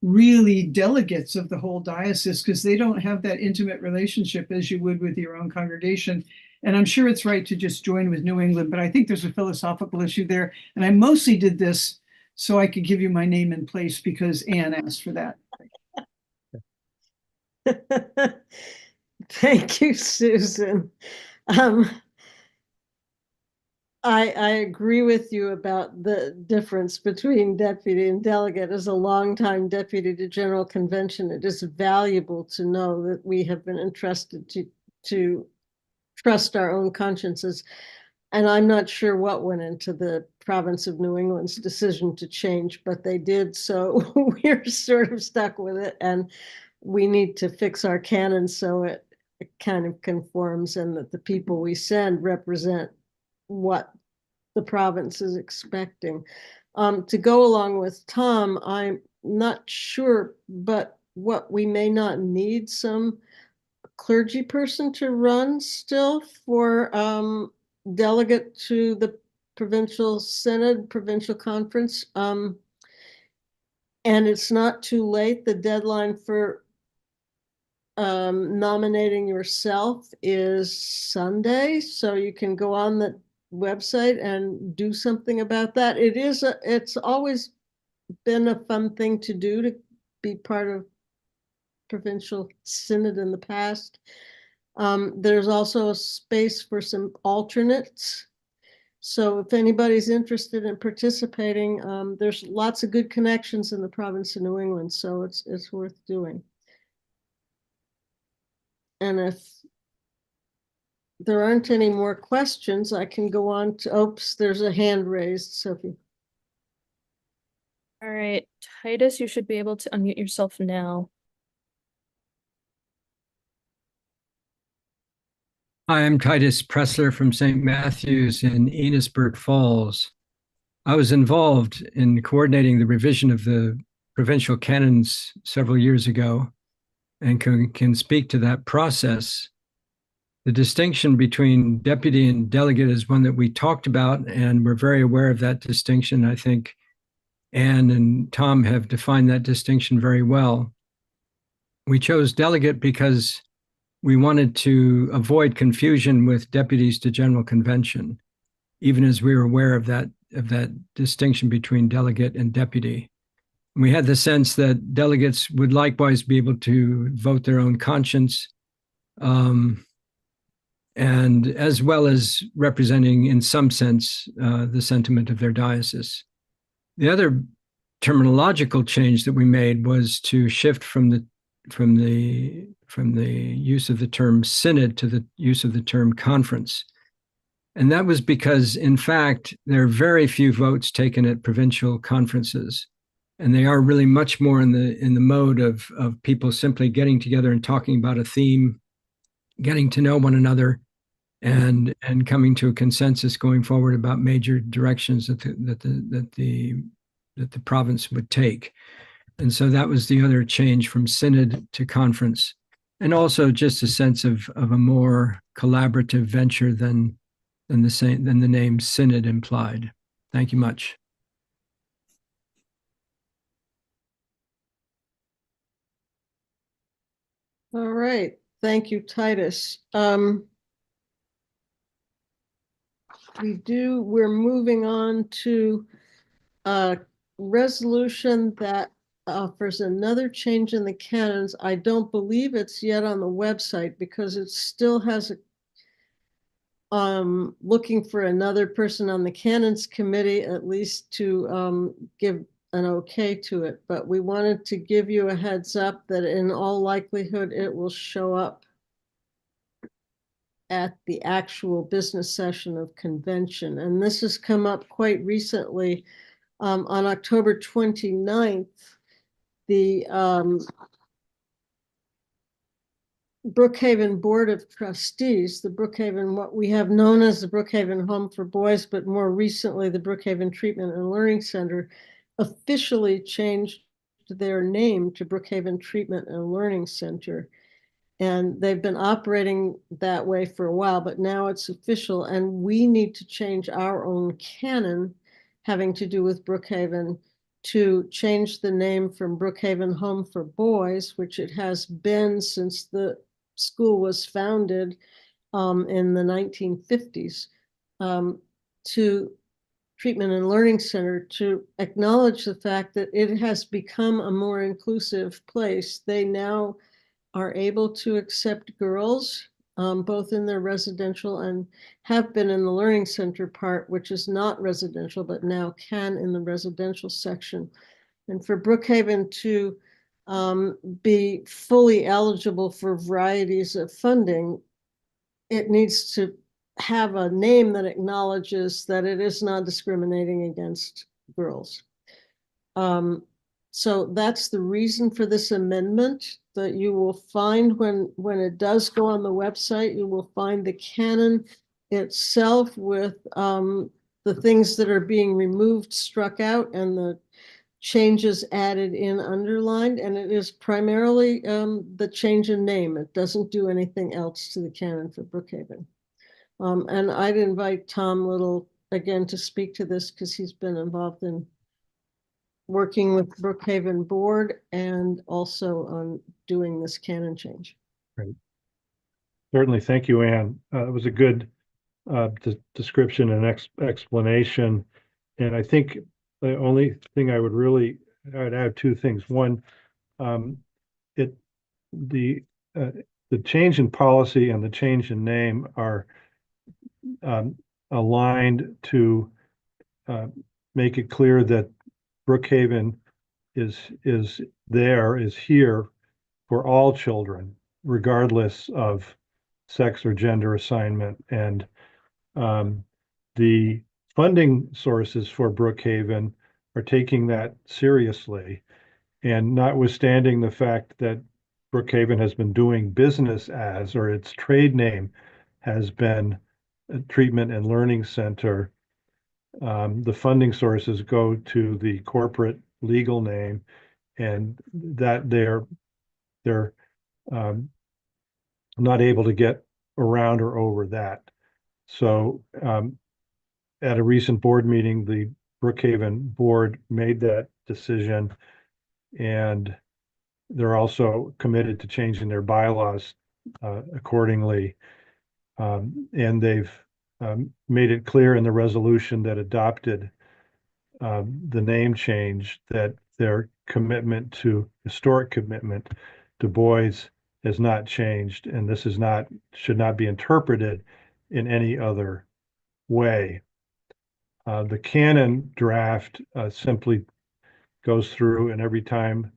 really delegates of the whole diocese because they don't have that intimate relationship as you would with your own congregation. And I'm sure it's right to just join with New England, but I think there's a philosophical issue there. And I mostly did this so I could give you my name and place because Anne asked for that. Thank you, Susan. I agree with you about the difference between deputy and delegate. As a longtime deputy to General Convention, it is valuable to know that we have been entrusted to trust our own consciences. And I'm not sure what went into the province of New England's decision to change, but they did. So we're sort of stuck with it. And we need to fix our canon so it kind of conforms and that the people we send represent what the province is expecting. To go along with Tom, I'm not sure, but what we may not need some clergy person to run still for delegate to the provincial synod, provincial conference. And it's not too late. The deadline for nominating yourself is Sunday, so you can go on the website and do something about that. It's always been a fun thing to do to be part of provincial synod in the past. There's also a space for some alternates. So if anybody's interested in participating, there's lots of good connections in the province of New England, so it's worth doing. And if there aren't any more questions, I can go on to, oops, there's a hand raised, Sophie. All right, Titus, you should be able to unmute yourself now. Hi, I'm Titus Pressler from St. Matthews in Enosburg Falls. I was involved in coordinating the revision of the provincial canons several years ago and can speak to that process. The distinction between deputy and delegate is one that we talked about, and we're very aware of that distinction. I think Anne and Tom have defined that distinction very well. We chose delegate because we wanted to avoid confusion with deputies to General Convention, even as we were aware of that distinction between delegate and deputy. And we had the sense that delegates would likewise be able to vote their own conscience, and as well as representing, in some sense, the sentiment of their diocese. The other terminological change that we made was to shift from the use of the term synod to the use of the term conference. And that was because, in fact, there are very few votes taken at provincial conferences. And they are really much more in the mode of people simply getting together and talking about a theme, getting to know one another, and coming to a consensus going forward about major directions that the province would take. And so that was the other change from synod to conference, and also just a sense of a more collaborative venture than the name synod implied. Thank you much. All right, thank you, Titus. We're moving on to a resolution that offers another change in the canons. I don't believe it's yet on the website because it still has looking for another person on the canons committee, at least to give an okay to it. But we wanted to give you a heads up that in all likelihood, it will show up at the actual business session of convention. And this has come up quite recently. On October 29th, the Brookhaven Board of Trustees, the Brookhaven, what we have known as the Brookhaven Home for Boys, but more recently the Brookhaven Treatment and Learning Center, officially changed their name to Brookhaven Treatment and Learning Center. And they've been operating that way for a while, but now it's official, and we need to change our own canon having to do with Brookhaven to change the name from Brookhaven Home for Boys, which it has been since the school was founded in the 1950s, to Treatment and Learning Center, to acknowledge the fact that it has become a more inclusive place. They now are able to accept girls, both in their residential and have been in the Learning Center part, which is not residential, but now can in the residential section. And for Brookhaven to be fully eligible for varieties of funding, it needs to have a name that acknowledges that it is not discriminating against girls. So that's the reason for this amendment that you will find when it does go on the website. You will find the canon itself with the things that are being removed, struck out, and the changes added in underlined. And it is primarily the change in name. It doesn't do anything else to the canon for Brookhaven. And I'd invite Tom Little again to speak to this because he's been involved in working with Brookhaven Board and also on doing this canon change. Great. Certainly, thank you, Anne. It was a good description and explanation. And I think the only thing I'd add two things. One, the change in policy and the change in name are aligned to make it clear that Brookhaven is here for all children, regardless of sex or gender assignment. And the funding sources for Brookhaven are taking that seriously. And notwithstanding the fact that Brookhaven has been doing business as, or its trade name has been a treatment and learning center, the funding sources go to the corporate legal name, and that they're not able to get around or over that. So at a recent board meeting, the Brookhaven board made that decision, and they're also committed to changing their bylaws accordingly. And they've made it clear in the resolution that adopted the name change that their historic commitment to boys has not changed, and this should not be interpreted in any other way. The canon draft simply goes through, and every time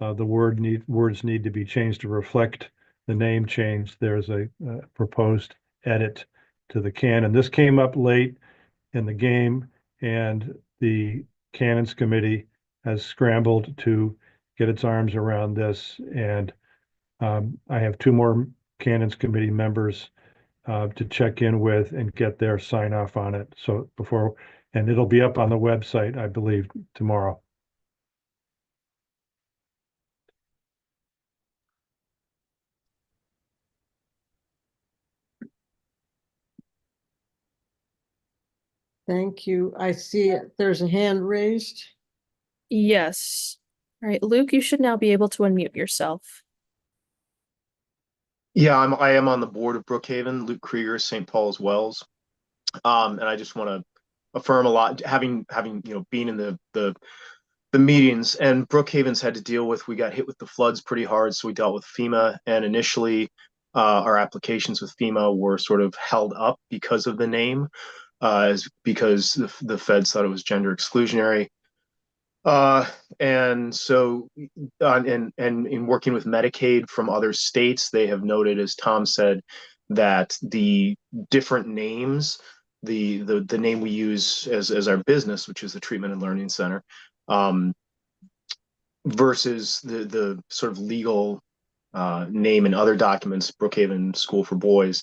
the words need to be changed to reflect the name change, there's a proposed edit to the canon. This came up late in the game, and the Canons Committee has scrambled to get its arms around this. And I have 2 more Canons Committee members to check in with and get their sign off on it. So and it'll be up on the website, I believe, tomorrow. Thank you. I see there's a hand raised. Yes. All right, Luke, you should now be able to unmute yourself. Yeah, I am on the board of Brookhaven, Luke Krieger, St. Paul's Wells. And I just want to affirm a lot, having been in the meetings, and Brookhaven's had to deal with, we got hit with the floods pretty hard, so we dealt with FEMA, and initially our applications with FEMA were sort of held up because of the name, because the feds thought it was gender exclusionary. And so, and in working with Medicaid from other states, they have noted, as Tom said, that the different names, the name we use as our business, which is the Treatment and Learning Center, versus the sort of legal name in other documents, Brookhaven School for Boys,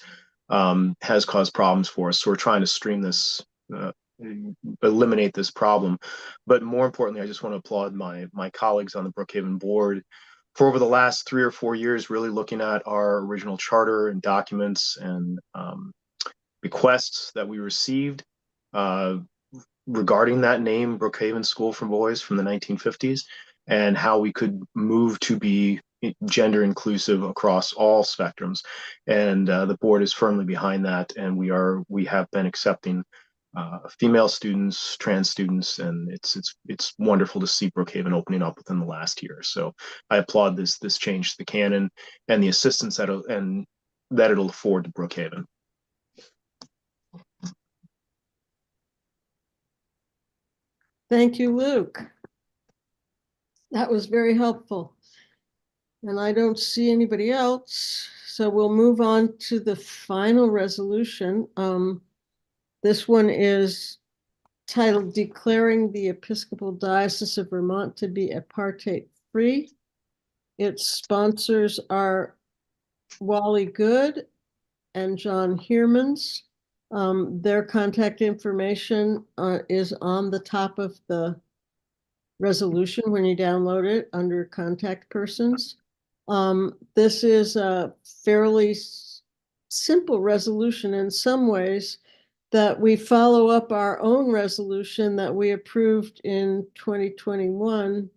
has caused problems for us. So we're trying to stream this, eliminate this problem. But more importantly, I just want to applaud my colleagues on the Brookhaven board for over the last 3 or 4 years, really looking at our original charter and documents and requests that we received regarding that name, Brookhaven School for Boys, from the 1950s, and how we could move to be gender inclusive across all spectrums. And the board is firmly behind that, and we have been accepting female students, trans students, and it's wonderful to see Brookhaven opening up within the last year. So I applaud this change to the canon and the assistance that it'll afford to Brookhaven. Thank you, Luke. That was very helpful. And I don't see anybody else, so we'll move on to the final resolution. This one is titled Declaring the Episcopal Diocese of Vermont to be Apartheid-Free. Its sponsors are Wally Good and John Heermans. Their contact information is on the top of the resolution when you download it under contact persons. This is a fairly simple resolution in some ways, that we follow up our own resolution that we approved in 2021,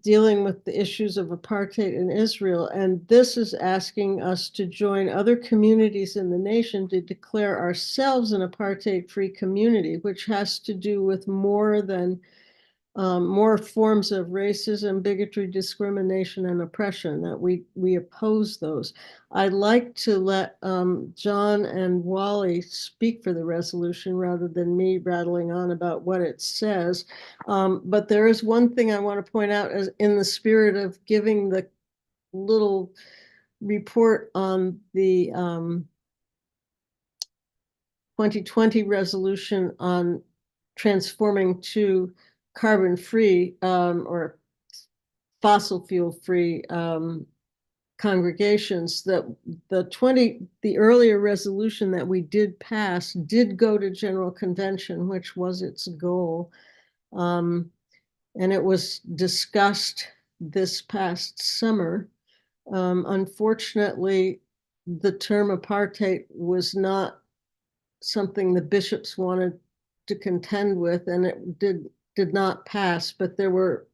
dealing with the issues of apartheid in Israel. And this is asking us to join other communities in the nation to declare ourselves an apartheid-free community, which has to do with more than more forms of racism, bigotry, discrimination, and oppression, that we oppose those. I'd like to let John and Wally speak for the resolution rather than me rattling on about what it says. But there is one thing I want to point out, as in the spirit of giving the little report on the 2020 resolution on transforming to carbon-free or fossil fuel-free congregations, that the earlier resolution that we did pass did go to General Convention, which was its goal. And it was discussed this past summer. Unfortunately, the term apartheid was not something the bishops wanted to contend with, and it did not pass, but there were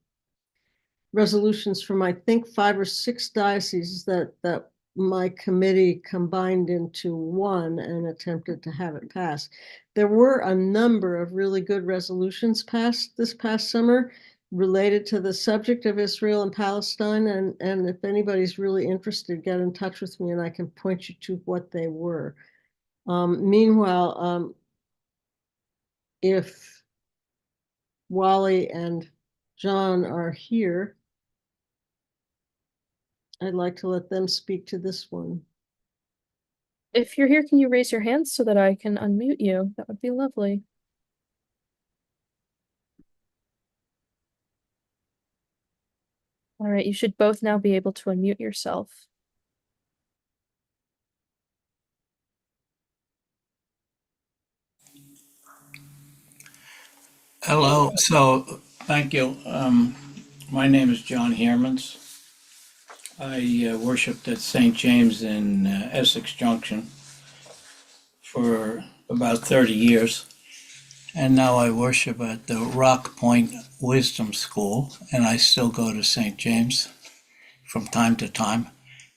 resolutions from, I think, 5 or 6 dioceses that my committee combined into one and attempted to have it pass. There were a number of really good resolutions passed this past summer related to the subject of Israel and Palestine, and if anybody's really interested, get in touch with me and I can point you to what they were. Meanwhile, if Wally and John are here, I'd like to let them speak to this one. If you're here, can you raise your hand so that I can unmute you? That would be lovely. All right, you should both now be able to unmute yourself. Hello, so thank you. My name is John Heermans. I worshiped at St. James in Essex Junction for about 30 years. And now I worship at the Rock Point Wisdom School, and I still go to St. James from time to time,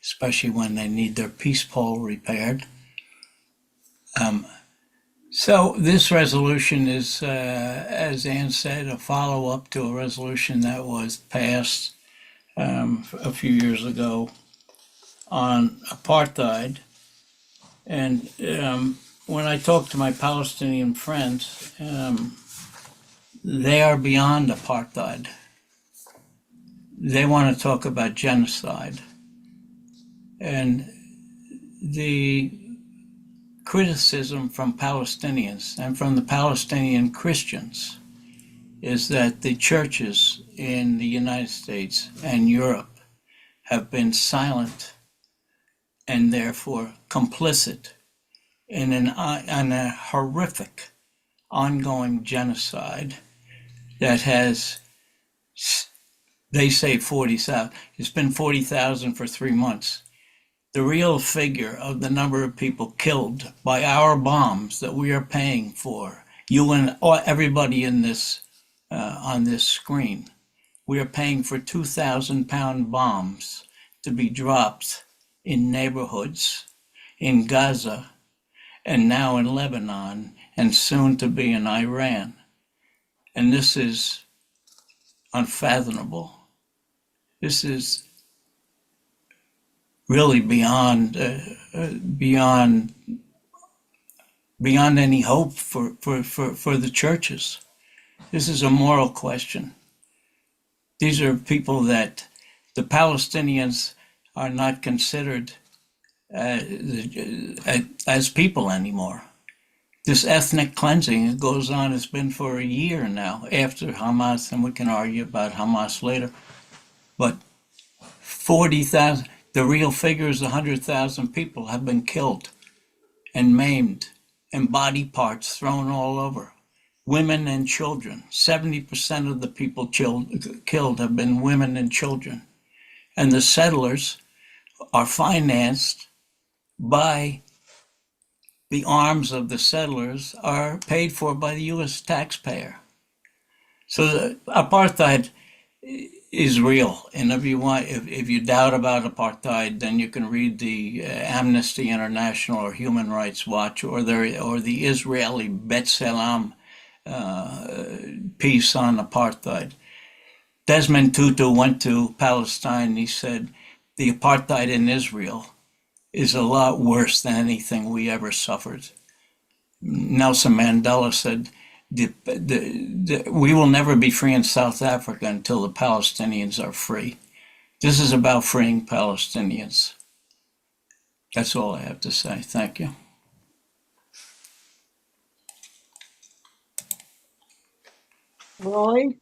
especially when they need their peace pole repaired. So this resolution is, as Ann said, a follow-up to a resolution that was passed a few years ago on apartheid. And when I talk to my Palestinian friends, they are beyond apartheid. They want to talk about genocide. And the criticism from Palestinians and from the Palestinian Christians is that the churches in the United States and Europe have been silent and therefore complicit in a horrific ongoing genocide that has, they say 40,000, it's been 40,000 for 3 months. The real figure of the number of people killed by our bombs that we are paying for, you and everybody in this on this screen, we are paying for 2,000-pound bombs to be dropped in neighborhoods in Gaza and now in Lebanon and soon to be in Iran. And this is unfathomable. This is really beyond any hope for the churches. This is a moral question. These are people that the Palestinians are not considered as people anymore. This ethnic cleansing goes on, it's been for a year now after Hamas, and we can argue about Hamas later, but 40,000, the real figure is 100,000 people have been killed and maimed and body parts thrown all over. Women and children, 70% of the people killed have been women and children. And the settlers are financed by the arms of the settlers are paid for by the US taxpayer. So the apartheid is real. And if you doubt about apartheid, then you can read the Amnesty International or Human Rights Watch or the Israeli B'Tselem piece on apartheid. Desmond Tutu went to Palestine. He said, the apartheid in Israel is a lot worse than anything we ever suffered. Nelson Mandela said, we will never be free in South Africa until the Palestinians are free. This is about freeing Palestinians. That's all I have to say. Thank you. Roy?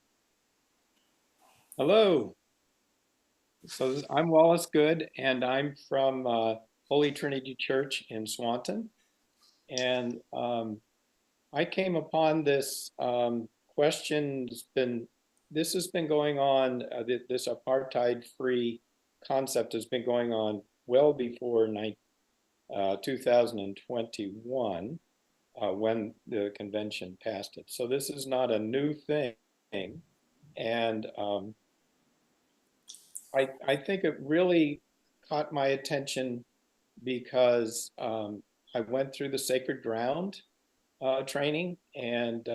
Hello. So I'm Wallace Good, and I'm from Holy Trinity Church in Swanton. And I came upon this question. This has been going on, this apartheid-free concept has been going on well before 2021, when the convention passed it. So this is not a new thing. And I think it really caught my attention because I went through the Sacred Ground training and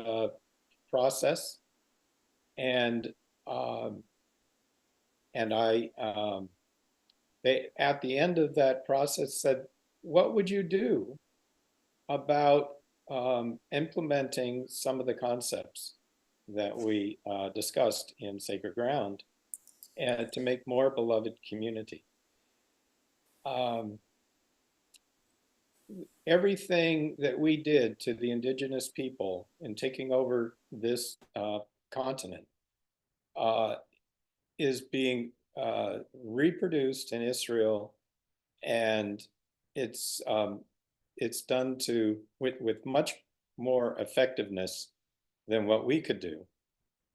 process, and they at the end of that process said, "What would you do about implementing some of the concepts that we discussed in Sacred Ground and to make more beloved community?" Everything that we did to the indigenous people in taking over this continent is being reproduced in Israel, and it's done with much more effectiveness than what we could do.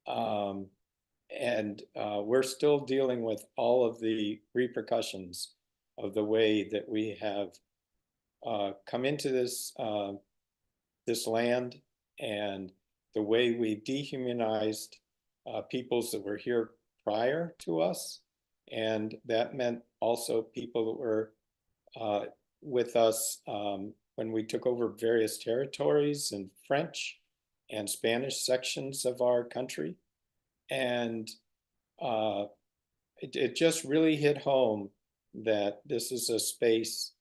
And we're still dealing with all of the repercussions of the way that we have come into this this land, and the way we dehumanized peoples that were here prior to us. And that meant also people that were with us when we took over various territories in French and Spanish sections of our country. And it just really hit home that this is a space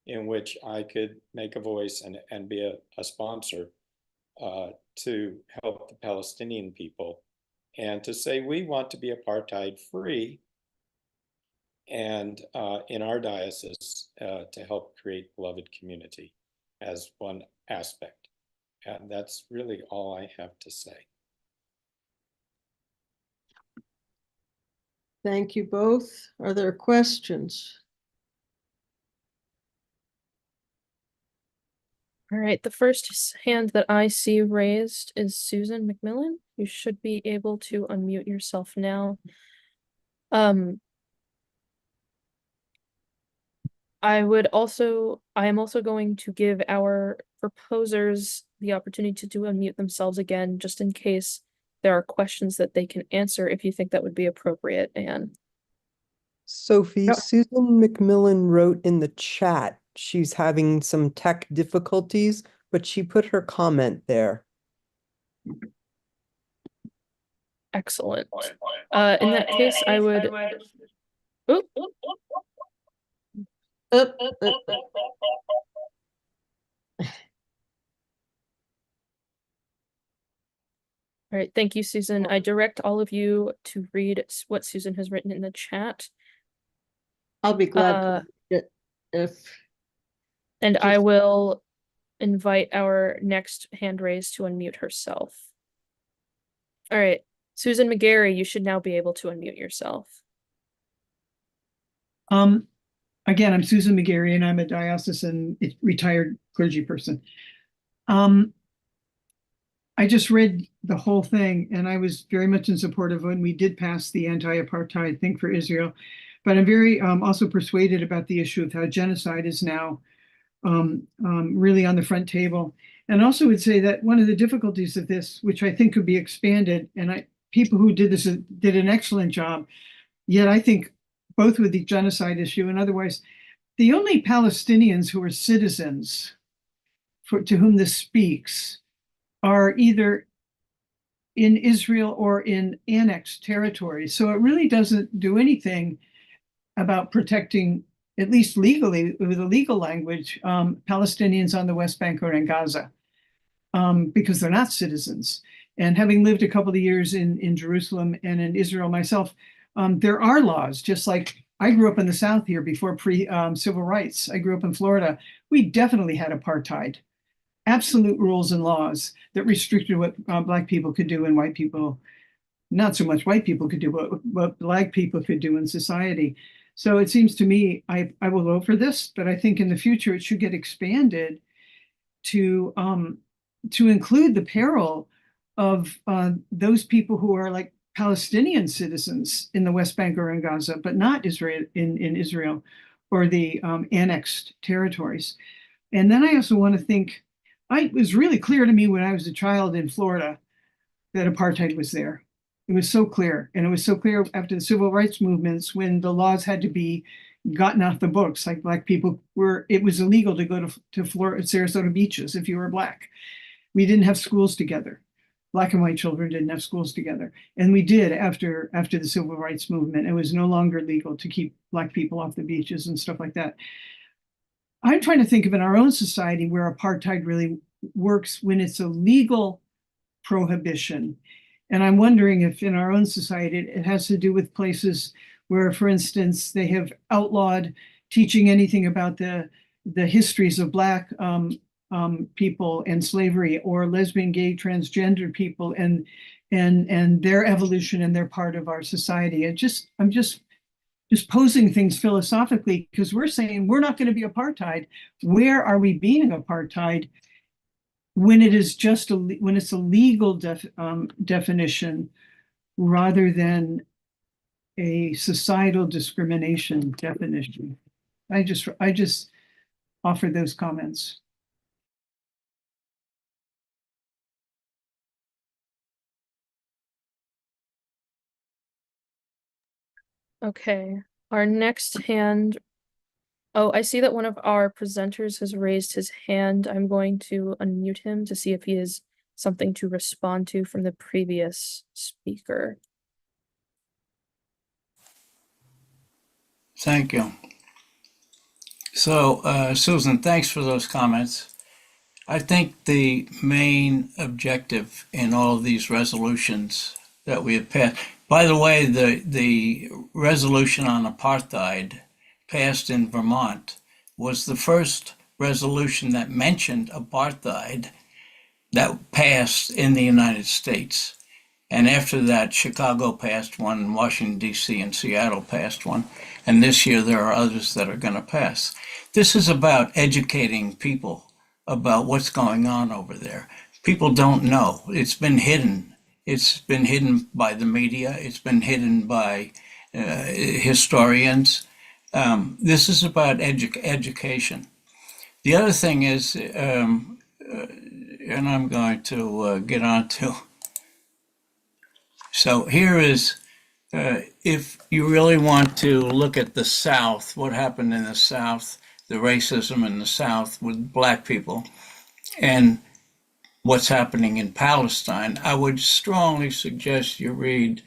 in which I could make a voice and be a sponsor to help the Palestinian people, and to say we want to be apartheid free, and in our diocese to help create beloved community as one aspect. And that's really all I have to say. Thank you both. Are there questions? All right, the first hand that I see raised is Susan McMillan. You should be able to unmute yourself now. I am also going to give our proposers the opportunity to unmute themselves again, just in case there are questions that they can answer, if you think that would be appropriate, Anne. Sophie, Yep. Susan McMillan wrote in the chat she's having some tech difficulties, but she put her comment there. Excellent. In that case, I would. Oop. All right, thank you, Susan. I direct all of you to read what Susan has written in the chat. I'll be glad to read it if. And I will invite our next hand raised to unmute herself. All right, Susan McGarry, you should now be able to unmute yourself. Again, I'm Susan McGarry, and I'm a diocesan retired clergy person. I just read the whole thing, and I was very much in support of when we did pass the anti-apartheid thing for Israel. But I'm very also persuaded about the issue of how genocide is now really on the front table. And also would say that one of the difficulties of this, which I think could be expanded, and people who did this did an excellent job, yet I think both with the genocide issue and otherwise, the only Palestinians who are citizens to whom this speaks are either in Israel or in annexed territory. So it really doesn't do anything about protecting, at least legally, with a legal language, Palestinians on the West Bank or in Gaza, because they're not citizens. And having lived a couple of years in Jerusalem and in Israel myself, there are laws, just like I grew up in the South here before civil rights. I grew up in Florida. We definitely had apartheid, absolute rules and laws that restricted what Black people could do and white people, not so much white people could do, but what Black people could do in society. So it seems to me, I will vote for this, but I think in the future it should get expanded to include the peril of those people who are like Palestinian citizens in the West Bank or in Gaza, but not Israel in Israel or the annexed territories. And then I also want to think, it was really clear to me when I was a child in Florida that apartheid was there. It was so clear. And it was so clear after the civil rights movements when the laws had to be gotten off the books. Like Black people it was illegal to go to Florida, Sarasota beaches if you were Black. We didn't have schools together. Black and white children didn't have schools together. And we did after the civil rights movement. It was no longer legal to keep Black people off the beaches and stuff like that. I'm trying to think of in our own society where apartheid really works when it's a legal prohibition. And I'm wondering if in our own society, it has to do with places where, for instance, they have outlawed teaching anything about the histories of Black people and slavery, or lesbian, gay, transgender people and their evolution, and they're part of our society. I'm just posing things philosophically, because we're saying we're not going to be apartheid. Where are we being apartheid when it is when it's a legal definition rather than a societal discrimination definition? I just offer those comments. Okay, our next hand. Oh, I see that one of our presenters has raised his hand. I'm going to unmute him to see if he has something to respond to from the previous speaker. Thank you. So, Susan, thanks for those comments. I think the main objective in all of these resolutions that we have passed, by the way, the resolution on apartheid passed in Vermont was the first resolution that mentioned apartheid that passed in the United States. And after that, Chicago passed one, Washington, D.C. and Seattle passed one. And this year there are others that are going to pass. This is about educating people about what's going on over there. People don't know. It's been hidden. It's been hidden by the media. It's been hidden by historians. This is about education. The other thing is, and I'm going to get on to, so here is, if you really want to look at the South, what happened in the South, the racism in the South with Black people, and what's happening in Palestine, I would strongly suggest you read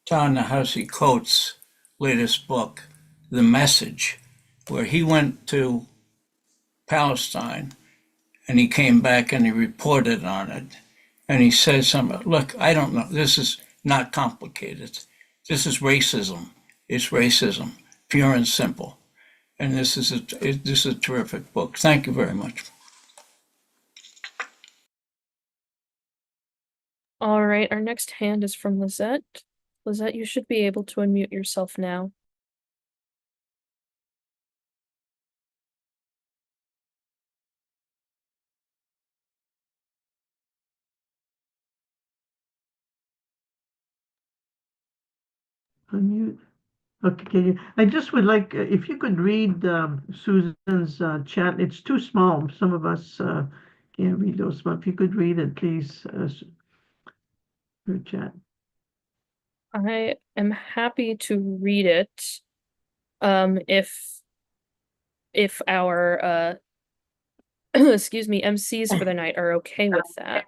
Ta-Nehisi Coates' latest book, The Message, where he went to Palestine and he came back and he reported on it. And he says something, look, I don't know, this is not complicated. This is racism. It's racism, pure and simple. And this is a terrific book. Thank you very much. All right, our next hand is from Lizette. Lizette, you should be able to unmute yourself now. Unmute. Okay, I just would like, if you could read Susan's chat. It's too small. Some of us can't read those, but if you could read it, please, her chat. I am happy to read it. If our excuse me, MCs for the night are okay with that.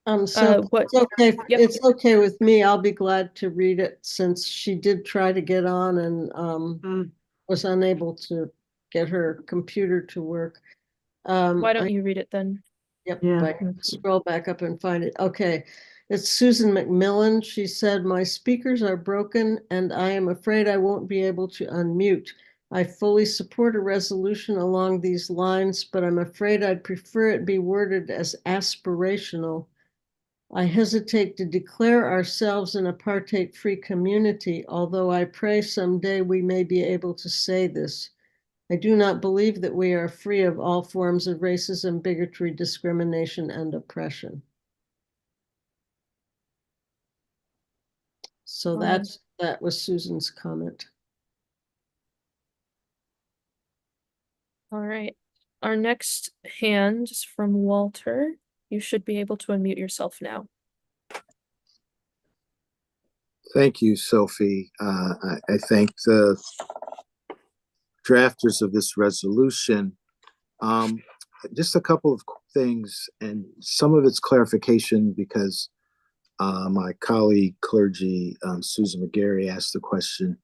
So what? it's okay, Yep. it's okay with me. I'll be glad to read it since she did try to get on and was unable to get her computer to work. Why don't you read it then? Yep, Yeah. I can scroll back up and find it. Okay. It's Susan McMillan. She said, "My speakers are broken and I am afraid I won't be able to unmute. I fully support a resolution along these lines, but I'm afraid I'd prefer it be worded as aspirational. I hesitate to declare ourselves an apartheid-free community, although I pray someday we may be able to say this. I do not believe that we are free of all forms of racism, bigotry, discrimination, and oppression." So that was Susan's comment. All right. Our next hand is from Walter. You should be able to unmute yourself now. Thank you, Sophie. I thank the drafters of this resolution. Just a couple of things, and some of it's clarification because my colleague clergy, Susan McGarry, asked the question.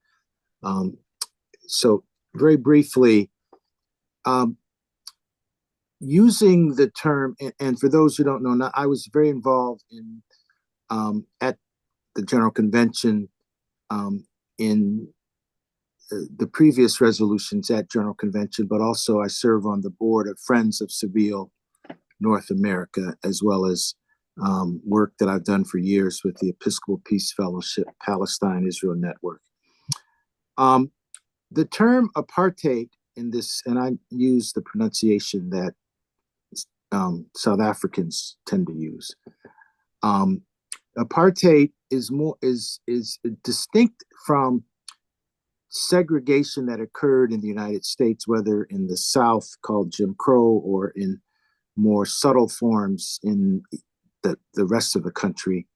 So very briefly, using the term, and for those who don't know, I was very involved in at the General Convention in the previous resolutions at General Convention, but also I serve on the board of Friends of Seville North America, as well as work that I've done for years with the Episcopal Peace Fellowship Palestine Israel Network. The term apartheid in this, and I use the pronunciation that South Africans tend to use. Apartheid is distinct from segregation that occurred in the United States, whether in the South called Jim Crow or in more subtle forms in the rest of the country.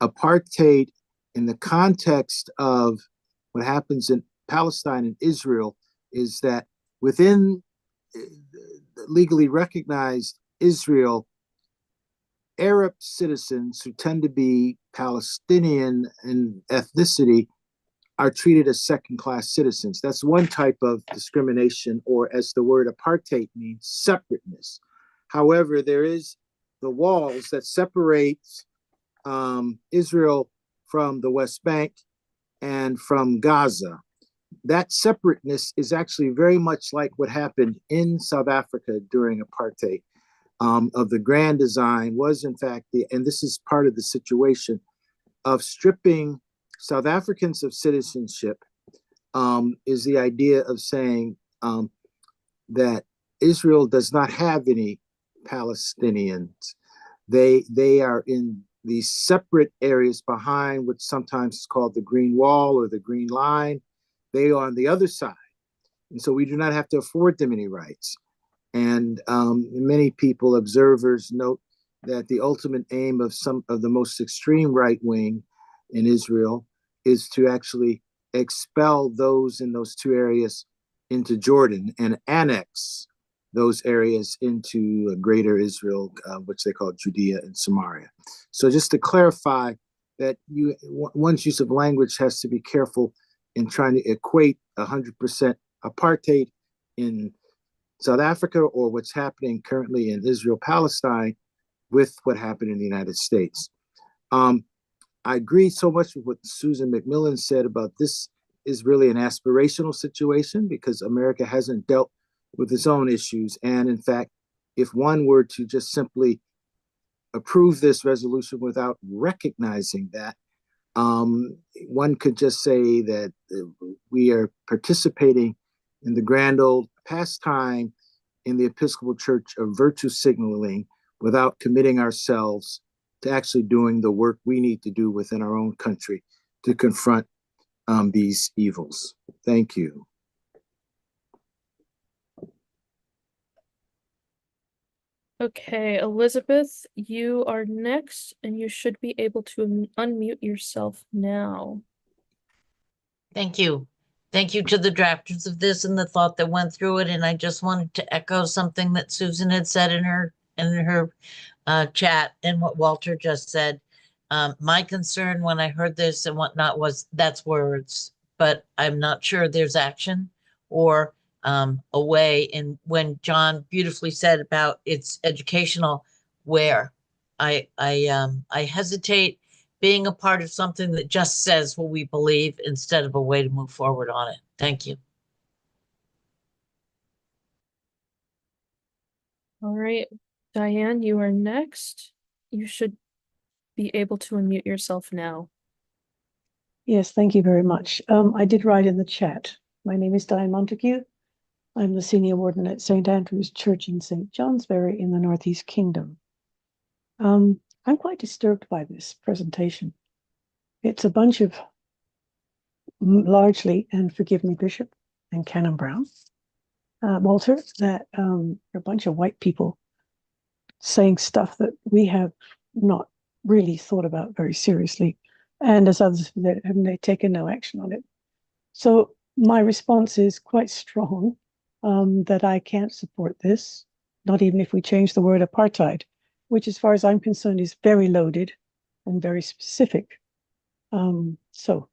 Apartheid, in the context of what happens in Palestine and Israel, is that within legally recognized Israel, Arab citizens who tend to be Palestinian in ethnicity are treated as second-class citizens. That's one type of discrimination, or as the word apartheid means, separateness. However, there is the walls that separate Israel from the West Bank and from Gaza. That separateness is actually very much like what happened in South Africa during apartheid. Of the grand design was, in fact, and this is part of the situation of stripping South Africans of citizenship, is the idea of saying that Israel does not have any Palestinians. They are in these separate areas behind what sometimes is called the Green Wall or the Green Line. They are on the other side. And so we do not have to afford them any rights. And many people, observers, note that the ultimate aim of some of the most extreme right wing in Israel is to actually expel those in those two areas into Jordan and annex those areas into greater Israel, which they call Judea and Samaria. So just to clarify that one's use of language has to be careful in trying to equate 100% apartheid in South Africa or what's happening currently in Israel, Palestine with what happened in the United States. I agree so much with what Susan McMillan said about this is really an aspirational situation because America hasn't dealt with its own issues. And in fact, if one were to just simply approve this resolution without recognizing that, one could just say that we are participating in the grand old pastime in the Episcopal Church of virtue signaling without committing ourselves to actually doing the work we need to do within our own country to confront these evils. Thank you. Okay, Elizabeth, you are next, and you should be able to unmute yourself now. Thank you. Thank you to the drafters of this and the thought that went through it. And I just wanted to echo something that Susan had said in her chat and what Walter just said. My concern when I heard this and whatnot was that's words, but I'm not sure there's action or a way. And when John beautifully said about it's educational, where I hesitate being a part of something that just says what we believe instead of a way to move forward on it. Thank you. All right, Diane, you are next. You should be able to unmute yourself now. Yes, thank you very much. I did write in the chat. My name is Diane Montague. I'm the senior warden at St. Andrew's Church in St. Johnsbury in the Northeast Kingdom. I'm quite disturbed by this presentation. It's a bunch of largely, and forgive me, Bishop and Canon Brown, Walter, that are a bunch of white people saying stuff that we have not really thought about very seriously, and as others that have taken no action on it. So my response is quite strong, that I can't support this, not even if we change the word apartheid, which as far as I'm concerned is very loaded and very specific. So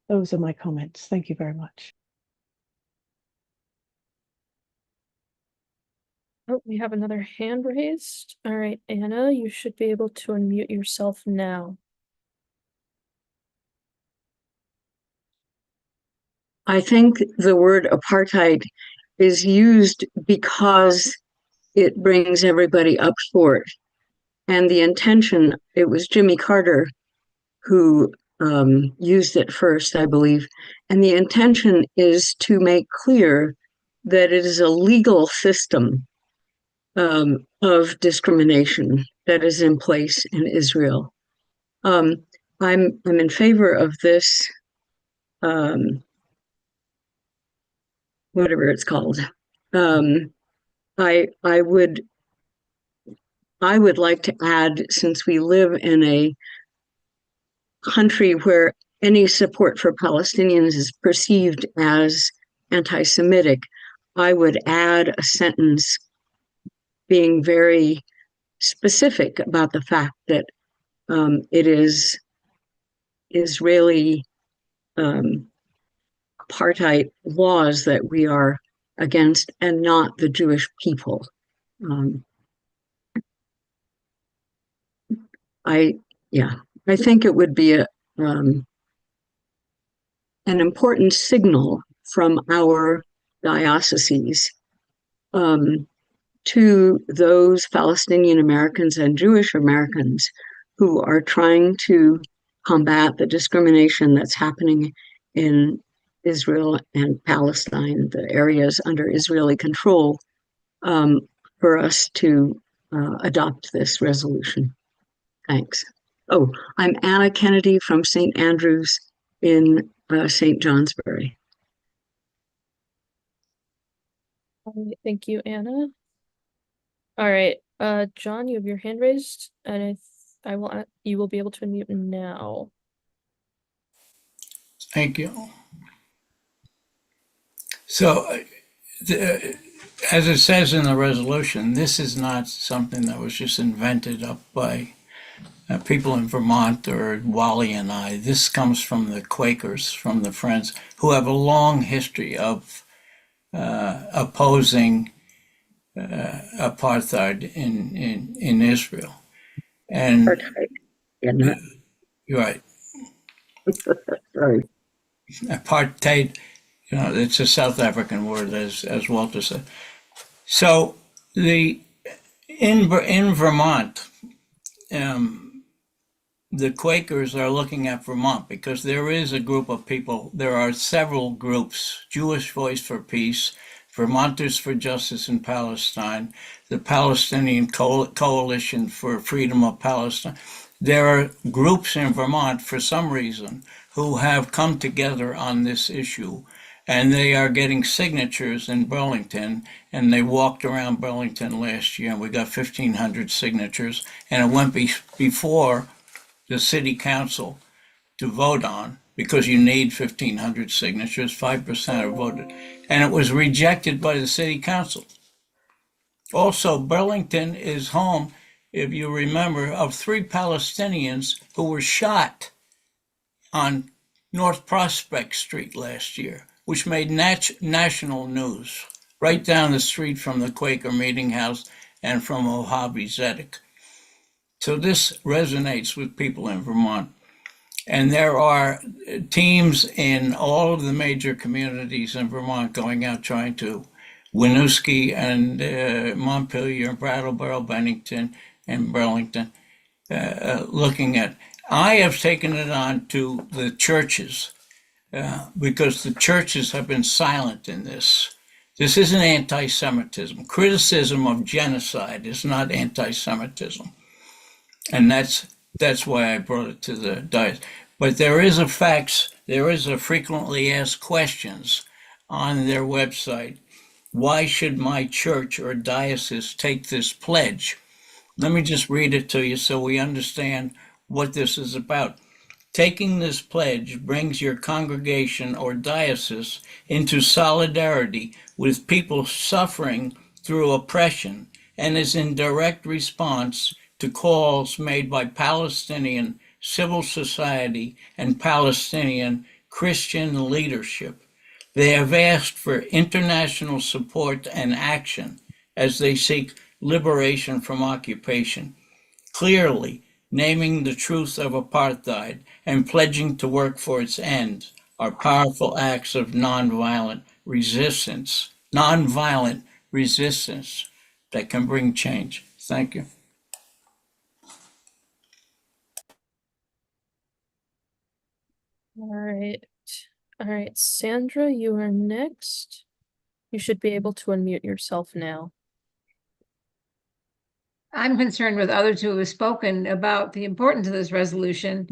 those are my comments. Thank you very much. Oh, we have another hand raised. All right, Anna, you should be able to unmute yourself now. I think the word apartheid is used because it brings everybody up short. And the intention, it was Jimmy Carter who used it first, I believe. And the intention is to make clear that it is a legal system of discrimination that is in place in Israel. I'm in favor of this, whatever it's called. I would like to add, since we live in a country where any support for Palestinians is perceived as anti-Semitic, I would add a sentence being very specific about the fact that it is Israeli apartheid laws that we are against and not the Jewish people. I think it would be an important signal from our dioceses to those Palestinian Americans and Jewish Americans who are trying to combat the discrimination that's happening in Israel and Palestine, the areas under Israeli control, for us to adopt this resolution. Thanks. Oh, I'm Anna Kennedy from St. Andrews in St. Johnsbury. All right, thank you, Anna. All right, John, you have your hand raised, and you will be able to unmute now. Thank you. So, as it says in the resolution, this is not something that was just invented up by people in Vermont or Wally and I. This comes from the Quakers, from the Friends, who have a long history of opposing apartheid in Israel. And apartheid. You're right. Sorry. Apartheid, it's a South African word, as Walter said. So in Vermont, the Quakers are looking at Vermont because there is a group of people, there are several groups, Jewish Voice for Peace, Vermonters for Justice in Palestine, the Palestinian Coalition for Freedom of Palestine. There are groups in Vermont, for some reason, who have come together on this issue, and they are getting signatures in Burlington, and they walked around Burlington last year, and we got 1,500 signatures, and it went before the city council to vote on, because you need 1,500 signatures, 5% are voted, and it was rejected by the city council. Also, Burlington is home if you remember, of 3 Palestinians who were shot on North Prospect Street last year, which made national news, right down the street from the Quaker Meeting House and from Mojave Zedek. So this resonates with people in Vermont. And there are teams in all of the major communities in Vermont going out trying to, Winooski and Montpelier, Brattleboro, Bennington, and Burlington, looking at. I have taken it on to the churches because the churches have been silent in this. This isn't anti-Semitism. Criticism of genocide is not anti-Semitism. And that's why I brought it to the dais. But there is a frequently asked questions on their website. Why should my church or diocese take this pledge? Let me just read it to you so we understand what this is about. Taking this pledge brings your congregation or diocese into solidarity with people suffering through oppression and is in direct response to calls made by Palestinian civil society and Palestinian Christian leadership. They have asked for international support and action as they seek liberation from occupation. Clearly, naming the truth of apartheid and pledging to work for its end are powerful acts of nonviolent resistance that can bring change. Thank you. All right, Sandra, you are next. You should be able to unmute yourself now. I'm concerned with others who have spoken about the importance of this resolution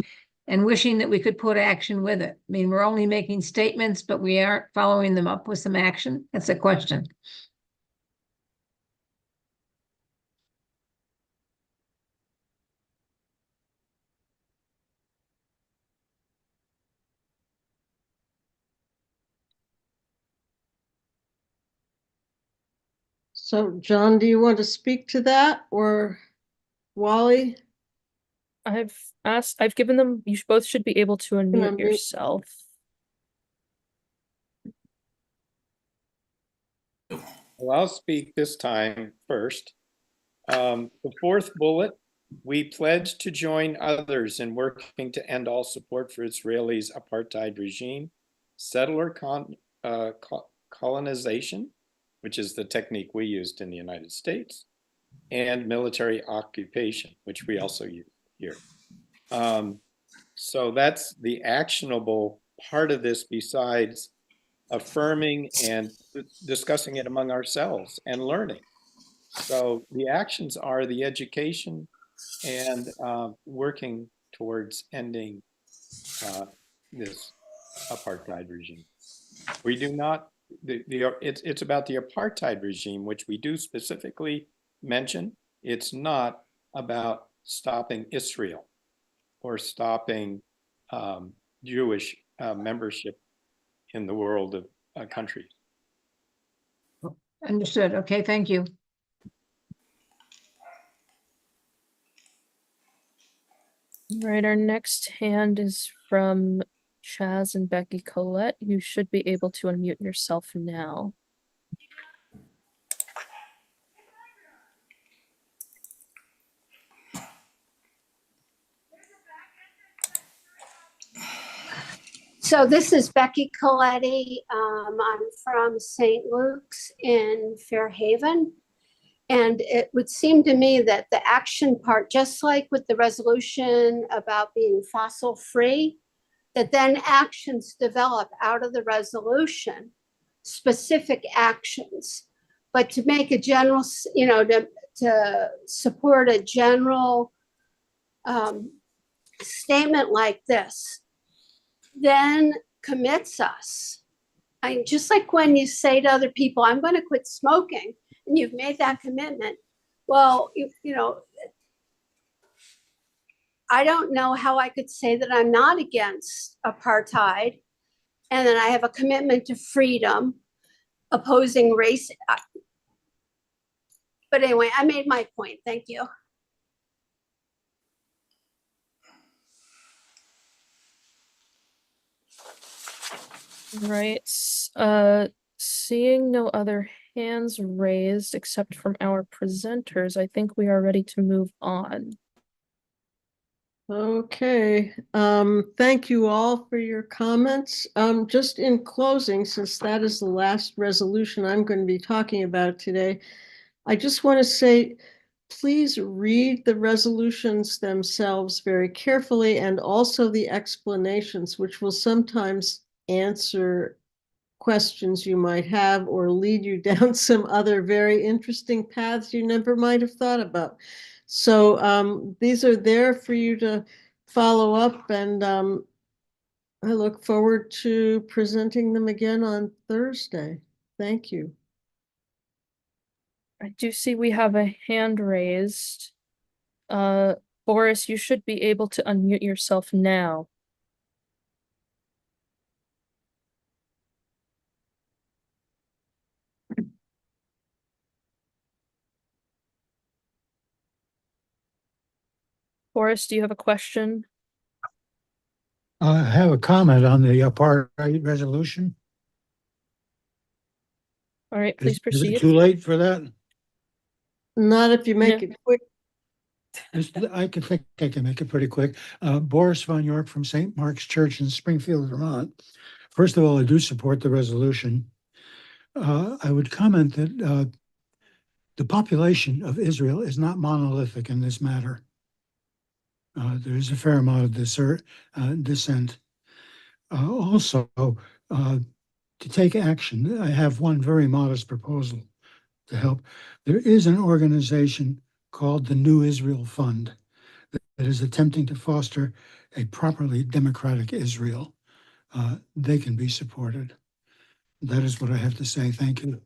and wishing that we could put action with it. I mean, we're only making statements, but we aren't following them up with some action. That's a question. So John, do you want to speak to that, or Wally? I've given them, you both should be able to unmute yourself. Well, I'll speak this time first. The 4th bullet, we pledge to join others in working to end all support for Israelis' apartheid regime, settler colonization, which is the technique we used in the United States, and military occupation, which we also use here. So that's the actionable part of this, besides affirming and discussing it among ourselves and learning. So the actions are the education and working towards ending this apartheid regime. We do not, it's about the apartheid regime, which we do specifically mention. It's not about stopping Israel or stopping Jewish membership in the world of countries. Understood. Okay, thank you. All right, our next hand is from Chaz and Becky Collette. You should be able to unmute yourself now. So this is Becky Coletti. I'm from St. Luke's in Fairhaven. And it would seem to me that the action part, just like with the resolution about being fossil free, that then actions develop out of the resolution, specific actions. But to make a general, you know, to support a general statement like this, then commits us. Just like when you say to other people, I'm going to quit smoking, and you've made that commitment. Well, you know, I don't know how I could say that I'm not against apartheid and then I have a commitment to freedom, opposing race. But anyway, I made my point. Thank you. Right. Seeing no other hands raised except from our presenters, I think we are ready to move on. Okay, thank you all for your comments. Just in closing, since that is the last resolution I'm going to be talking about today, I just want to say, please read the resolutions themselves very carefully and also the explanations, which will sometimes answer questions you might have or lead you down some other very interesting paths you never might have thought about. So these are there for you to follow up, and I look forward to presenting them again on Thursday. Thank you. I do see we have a hand raised. Boris, you should be able to unmute yourself now. Boris, do you have a question? I have a comment on the apartheid resolution. All right, Is please it proceed. too late for that? Not if you make it quick. I think I can make it pretty quick. Boris Von York from St. Mark's Church in Springfield, Vermont. First of all, I do support the resolution. I would comment that the population of Israel is not monolithic in this matter. There's a fair amount of dissent. Also, to take action, I have one very modest proposal to help. There is an organization called the New Israel Fund that is attempting to foster a properly democratic Israel. They can be supported. That is what I have to say. Thank you.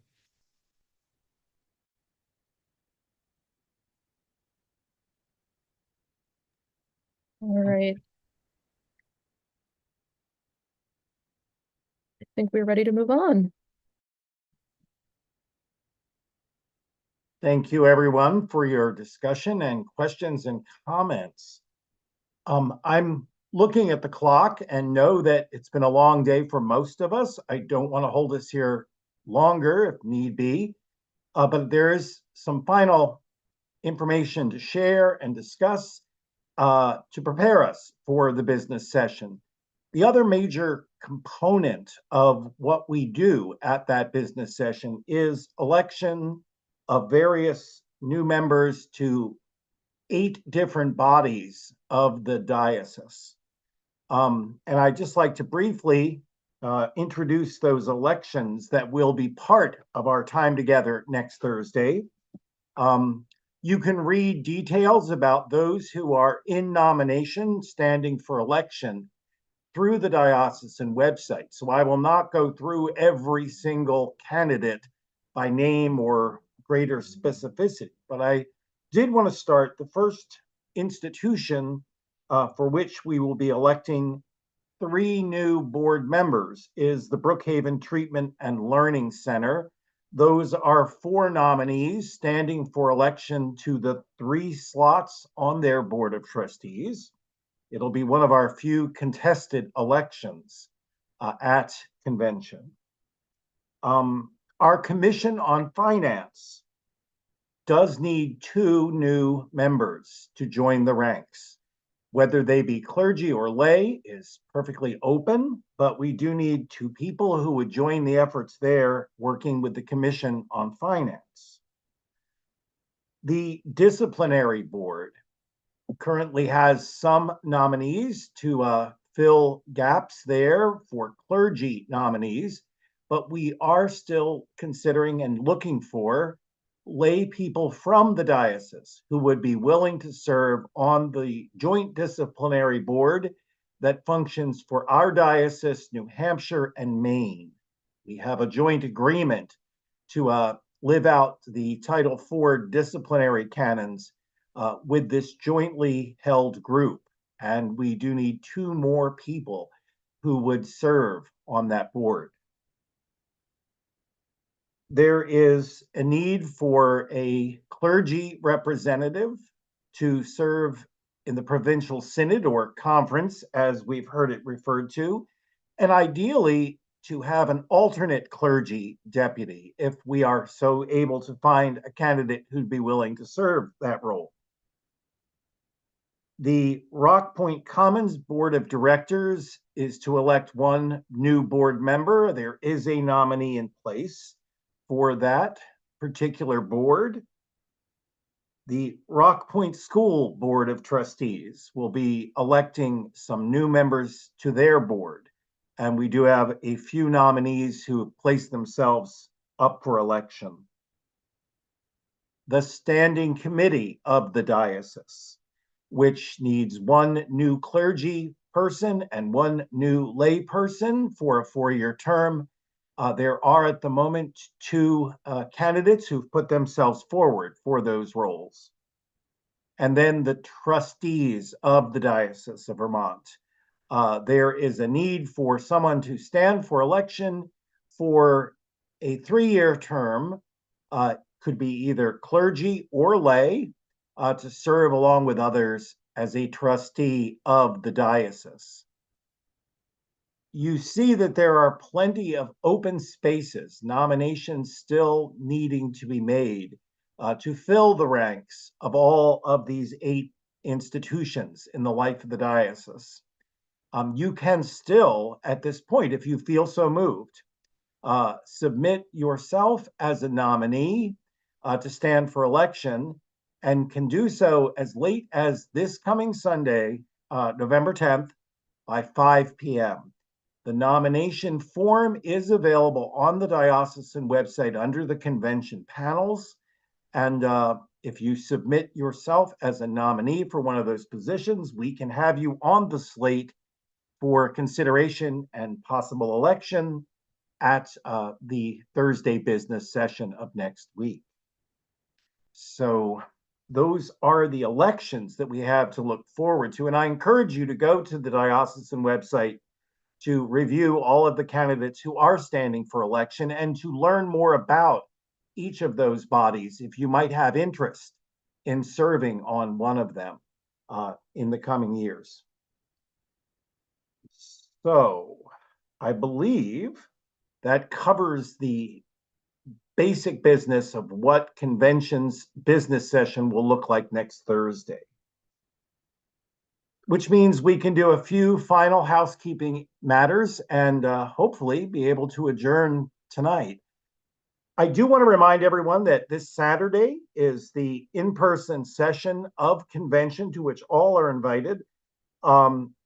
All right. I think we're ready to move on. Thank you, everyone, for your discussion and questions and comments. I'm looking at the clock and know that it's been a long day for most of us. I don't want to hold us here longer if need be, but there is some final information to share and discuss to prepare us for the business session. The other major component of what we do at that business session is election of various new members to 8 different bodies of the diocese. And I'd just like to briefly introduce those elections that will be part of our time together next Thursday. You can read details about those who are in nomination standing for election through the diocesan website. So I will not go through every single candidate by name or greater specificity, but I did want to start the first institution for which we will be electing 3 new board members is the Brookhaven Treatment and Learning Center. Those are 4 nominees standing for election to the 3 slots on their board of trustees. It'll be one of our few contested elections at convention. Our Commission on Finance does need 2 new members to join the ranks. Whether they be clergy or lay is perfectly open, but we do need 2 people who would join the efforts there working with the Commission on Finance. The Disciplinary Board currently has some nominees to fill gaps there for clergy nominees, but we are still considering and looking for lay people from the diocese who would be willing to serve on the joint disciplinary board that functions for our diocese, New Hampshire, and Maine. We have a joint agreement to live out the Title IV disciplinary canons with this jointly held group. And we do need 2 more people who would serve on that board. There is a need for a clergy representative to serve in the provincial synod or conference, as we've heard it referred to, and ideally to have an alternate clergy deputy if we are so able to find a candidate who'd be willing to serve that role. The Rock Point Commons Board of Directors is to elect one new board member. There is a nominee in place for that particular board. The Rock Point School Board of Trustees will be electing some new members to their board. And we do have a few nominees who have placed themselves up for election. The Standing Committee of the Diocese, which needs one new clergy person and one new lay person for a 4-year term. There are at the moment 2 candidates who've put themselves forward for those roles. And then the trustees of the Diocese of Vermont. There is a need for someone to stand for election for a 3-year term, could be either clergy or lay, to serve along with others as a trustee of the diocese. You see that there are plenty of open spaces, nominations still needing to be made to fill the ranks of all of these 8 institutions in the life of the diocese. You can still, at this point, if you feel so moved, submit yourself as a nominee to stand for election, and can do so as late as this coming Sunday, November 10th, by 5 p.m. The nomination form is available on the diocesan website under the convention panels. And if you submit yourself as a nominee for one of those positions, we can have you on the slate for consideration and possible election at the Thursday business session of next week. So those are the elections that we have to look forward to. And I encourage you to go to the diocesan website to review all of the candidates who are standing for election and to learn more about each of those bodies if you might have interest in serving on one of them in the coming years. So I believe that covers the basic business of what convention's business session will look like next Thursday. Which means we can do a few final housekeeping matters and hopefully be able to adjourn tonight. I do want to remind everyone that this Saturday is the in-person session of convention to which all are invited,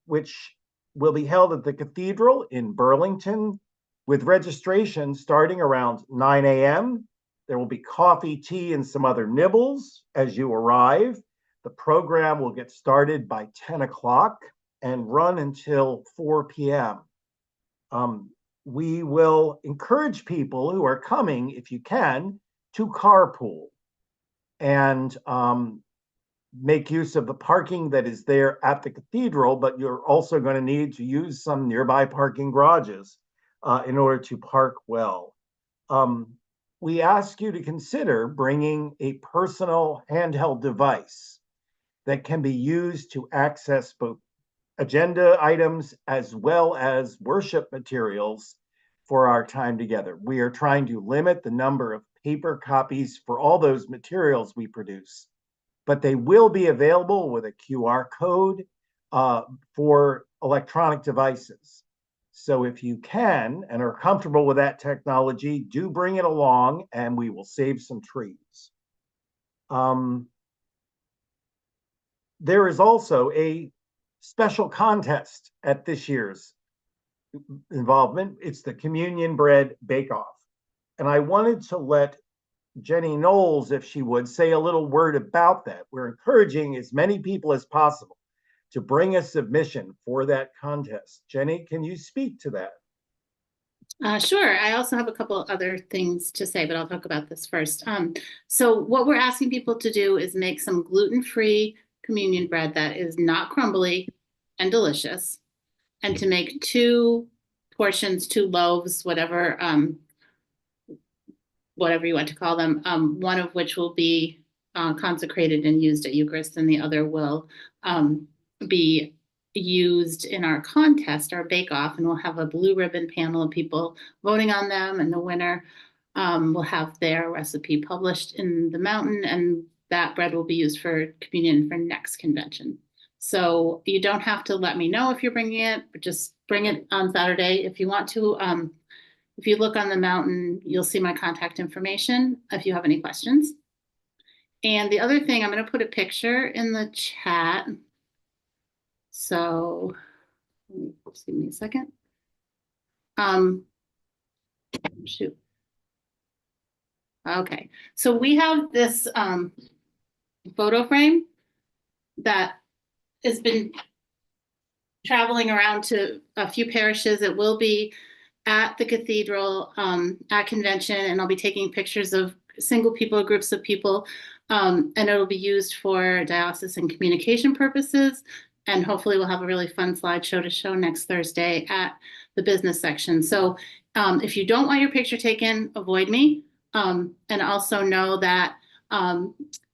which will be held at the Cathedral in Burlington, with registration starting around 9 a.m. There will be coffee, tea, and some other nibbles as you arrive. The program will get started by 10 o'clock and run until 4 p.m. We will encourage people who are coming, if you can, to carpool and make use of the parking that is there at the cathedral, but you're also going to need to use some nearby parking garages in order to park well. We ask you to consider bringing a personal handheld device that can be used to access both agenda items as well as worship materials for our time together. We are trying to limit the number of paper copies for all those materials we produce, but they will be available with a QR code for electronic devices. So if you can and are comfortable with that technology, do bring it along and we will save some trees. There is also a special contest at this year's involvement. It's the Communion Bread Bake-Off. And I wanted to let Jenny Knowles, if she would, say a little word about that. We're encouraging as many people as possible to bring a submission for that contest. Jenny, can you speak to that? Sure. I also have a couple other things to say, but I'll talk about this first. So what we're asking people to do is make some gluten-free communion bread that is not crumbly and delicious, and to make 2 portions, 2 loaves, whatever you want to call them, one of which will be consecrated and used at Eucharist, and the other will be used in our contest, our bake-off, and we'll have a blue ribbon panel of people voting on them, and the winner will have their recipe published in the Mountain, and that bread will be used for communion for next convention. So you don't have to let me know if you're bringing it, but just bring it on Saturday if you want to. If you look on the Mountain, you'll see my contact information if you have any questions. And the other thing, I'm going to put a picture in the chat. So just give me a second. Shoot. Okay, so we have this photo frame that has been traveling around to a few parishes. It will be at the cathedral at convention, and I'll be taking pictures of single people, groups of people, and it'll be used for diocesan communication purposes. And hopefully we'll have a really fun slideshow to show next Thursday at the business section. So if you don't want your picture taken, avoid me. And also know that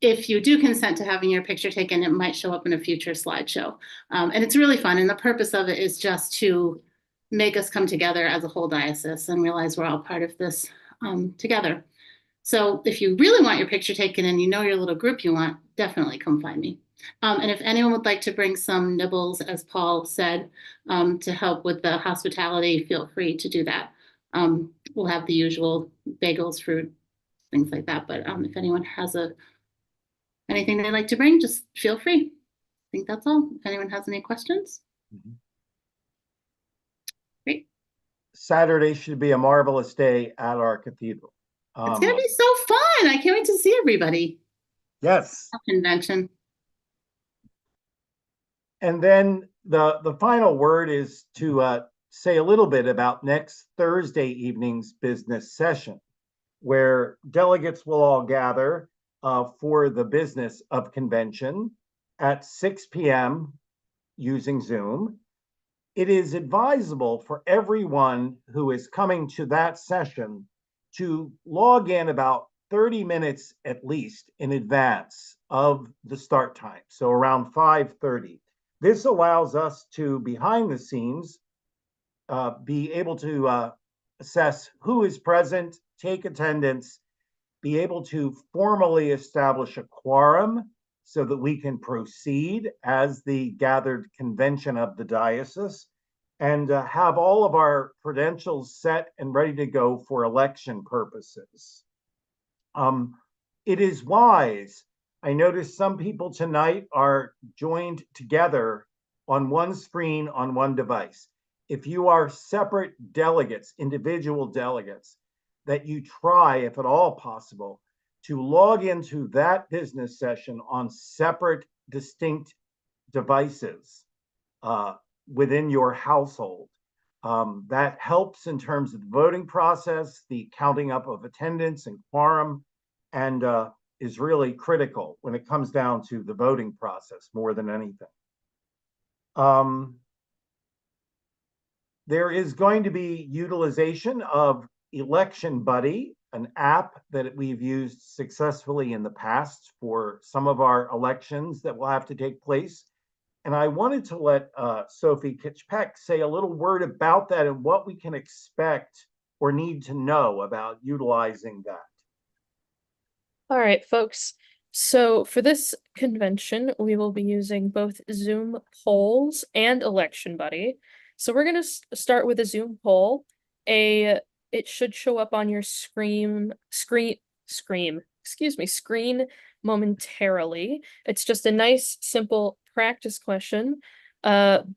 if you do consent to having your picture taken, it might show up in a future slideshow. And it's really fun. And the purpose of it is just to make us come together as a whole diocese and realize we're all part of this together. So if you really want your picture taken and you know your little group you want, definitely come find me. And if anyone would like to bring some nibbles, as Paul said, to help with the hospitality, feel free to do that. We'll have the usual bagels, fruit, things like that. But if anyone has anything they'd like to bring, just feel free. I think that's all. If anyone has any questions. Great. Saturday should be a marvelous day at our cathedral. It's going to be so fun. I can't wait to see everybody. Yes. Convention. And then the final word is to say a little bit about next Thursday evening's business session, where delegates will all gather for the business of convention at 6 p.m. using Zoom. It is advisable for everyone who is coming to that session to log in about 30 minutes at least in advance of the start time, so around 5:30. This allows us to, behind the scenes, be able to assess who is present, take attendance, be able to formally establish a quorum so that we can proceed as the gathered convention of the diocese, and have all of our credentials set and ready to go for election purposes. It is wise. I noticed some people tonight are joined together on one screen on one device. If you are separate delegates, individual delegates, that you try, if at all possible, to log into that business session on separate, distinct devices within your household. That helps in terms of the voting process, the counting up of attendance and quorum, and is really critical when it comes down to the voting process more than anything. There is going to be utilization of Election Buddy, an app that we've used successfully in the past for some of our elections that will have to take place. And I wanted to let Sophie Kitchpeck say a little word about that and what we can expect or need to know about utilizing that. All right, folks. So for this convention, we will be using both Zoom polls and Election Buddy. So we're going to start with a Zoom poll. It should show up on your screen momentarily. It's just a nice, simple practice question. And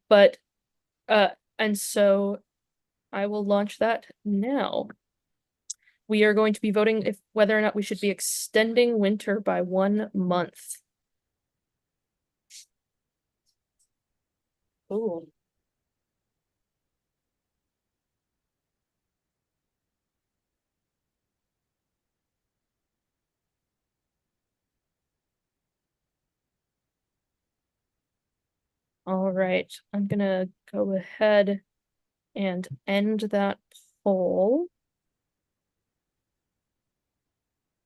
so I will launch that now. We are going to be voting whether or not we should be extending winter by 1 month. Ooh. All right, I'm gonna go ahead and end that poll.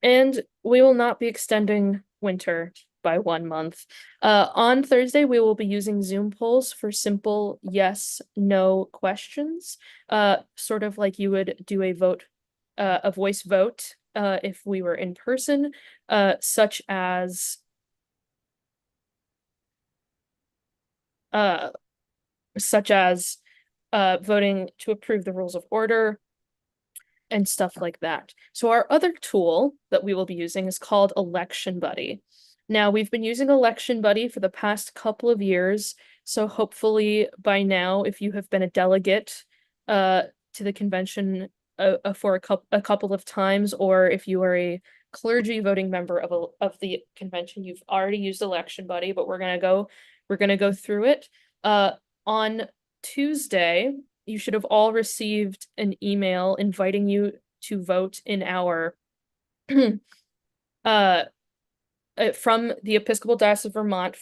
And we will not be extending winter by 1 month. On Thursday, we will be using Zoom polls for simple yes, no questions, sort of like you would do a voice vote if we were in person, such as voting to approve the rules of order and stuff like that. So our other tool that we will be using is called Election Buddy. Now, we've been using Election Buddy for the past couple of years, so hopefully by now, if you have been a delegate to the convention for a couple of times, or if you are a clergy voting member of the convention, you've already used Election Buddy, but we're gonna go through it. On Tuesday, you should have all received an email inviting you to vote in our from the Episcopal Diocese of Vermont,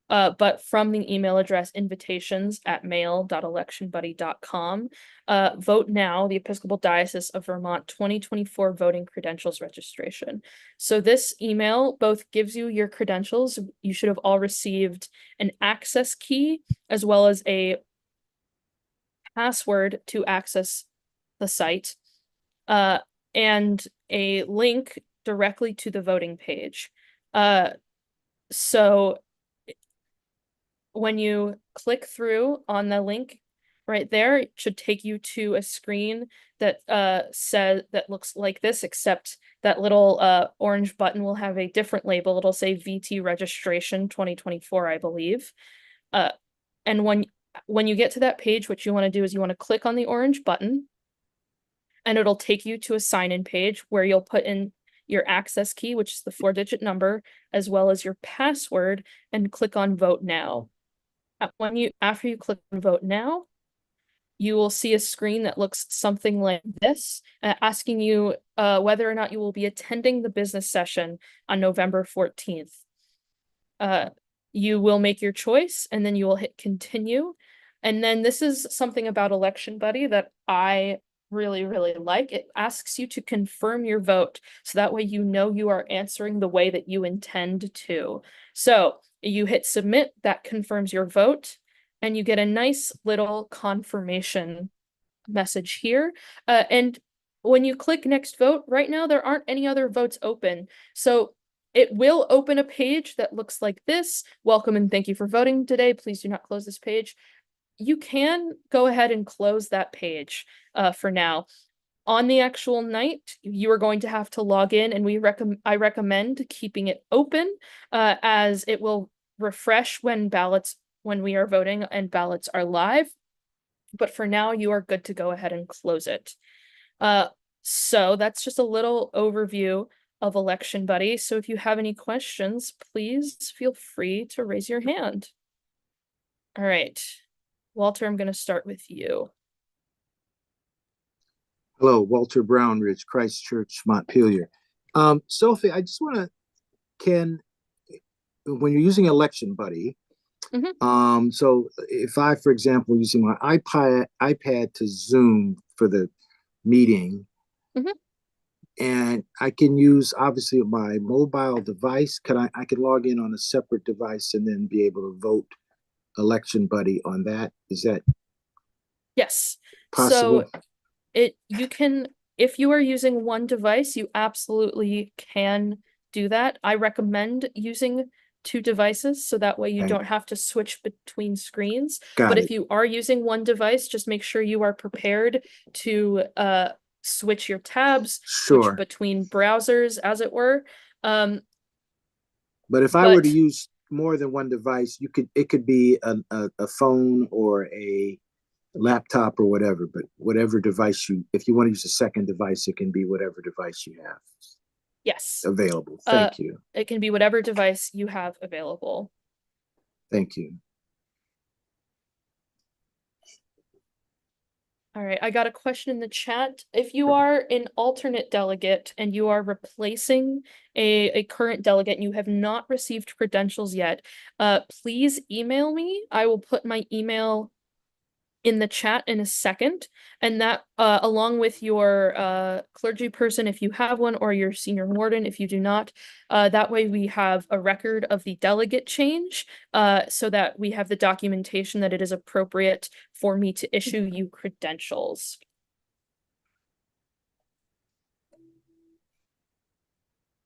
but from the email address invitations@mail.electionbuddy.com. Vote Now, the Episcopal Diocese of Vermont 2024 voting credentials registration. So this email both gives you your credentials. You should have all received an access key as well as a password to access the site, and a link directly to the voting page. So when you click through on the link right there, it should take you to a screen that looks like this, except that little orange button will have a different label. It'll say VT registration 2024, I believe. And when you get to that page, what you want to do is you want to click on the orange button, and it'll take you to a sign-in page where you'll put in your access key, which is the 4-digit number, as well as your password, and click on Vote Now. After you click on Vote Now, you will see a screen that looks something like this, asking you whether or not you will be attending the business session on November 14th. You will make your choice, and then you will hit continue. And then this is something about Election Buddy that I really, really like. It asks you to confirm your vote, so that way you know you are answering the way that you intend to. So you hit submit, that confirms your vote, and you get a nice little confirmation message here. And when you click next vote, right now there aren't any other votes open. So it will open a page that looks like this. Welcome and thank you for voting today. Please do not close this page. You can go ahead and close that page for now. On the actual night, you are going to have to log in, and I recommend keeping it open as it will refresh when we are voting and ballots are live. But for now, you are good to go ahead and close it. So that's just a little overview of Election Buddy. So if you have any questions, please feel free to raise your hand. All right, Walter, I'm going to start with you. Hello, Walter Brownridge, Christchurch, Montpelier. Sophie, I just want to, when you're using Election Buddy, so if I, for example, using my iPad to Zoom for the meeting, and I can use obviously my mobile device, I can log in on a separate device and then be able to vote Election Buddy on that? Is that yes possible? So you can, if you are using one device, you absolutely can do that. I recommend using 2 devices, so that way you don't have to switch between screens. But if you are using one device, just make sure you are prepared to switch your tabs, switch between browsers, as it were. But if I were to use more than one device, it could be a phone or a laptop or whatever, but whatever device if you want to use a second device, it can be whatever device you have. Yes. Available. Thank you. It can be whatever device you have available. Thank you. All right, I got a question in the chat. If you are an alternate delegate and you are replacing a current delegate and you have not received credentials yet, please email me. I will put my email in the chat in a second, and that along with your clergy person if you have one, or your senior warden if you do not, that way we have a record of the delegate change, so that we have the documentation that it is appropriate for me to issue you credentials.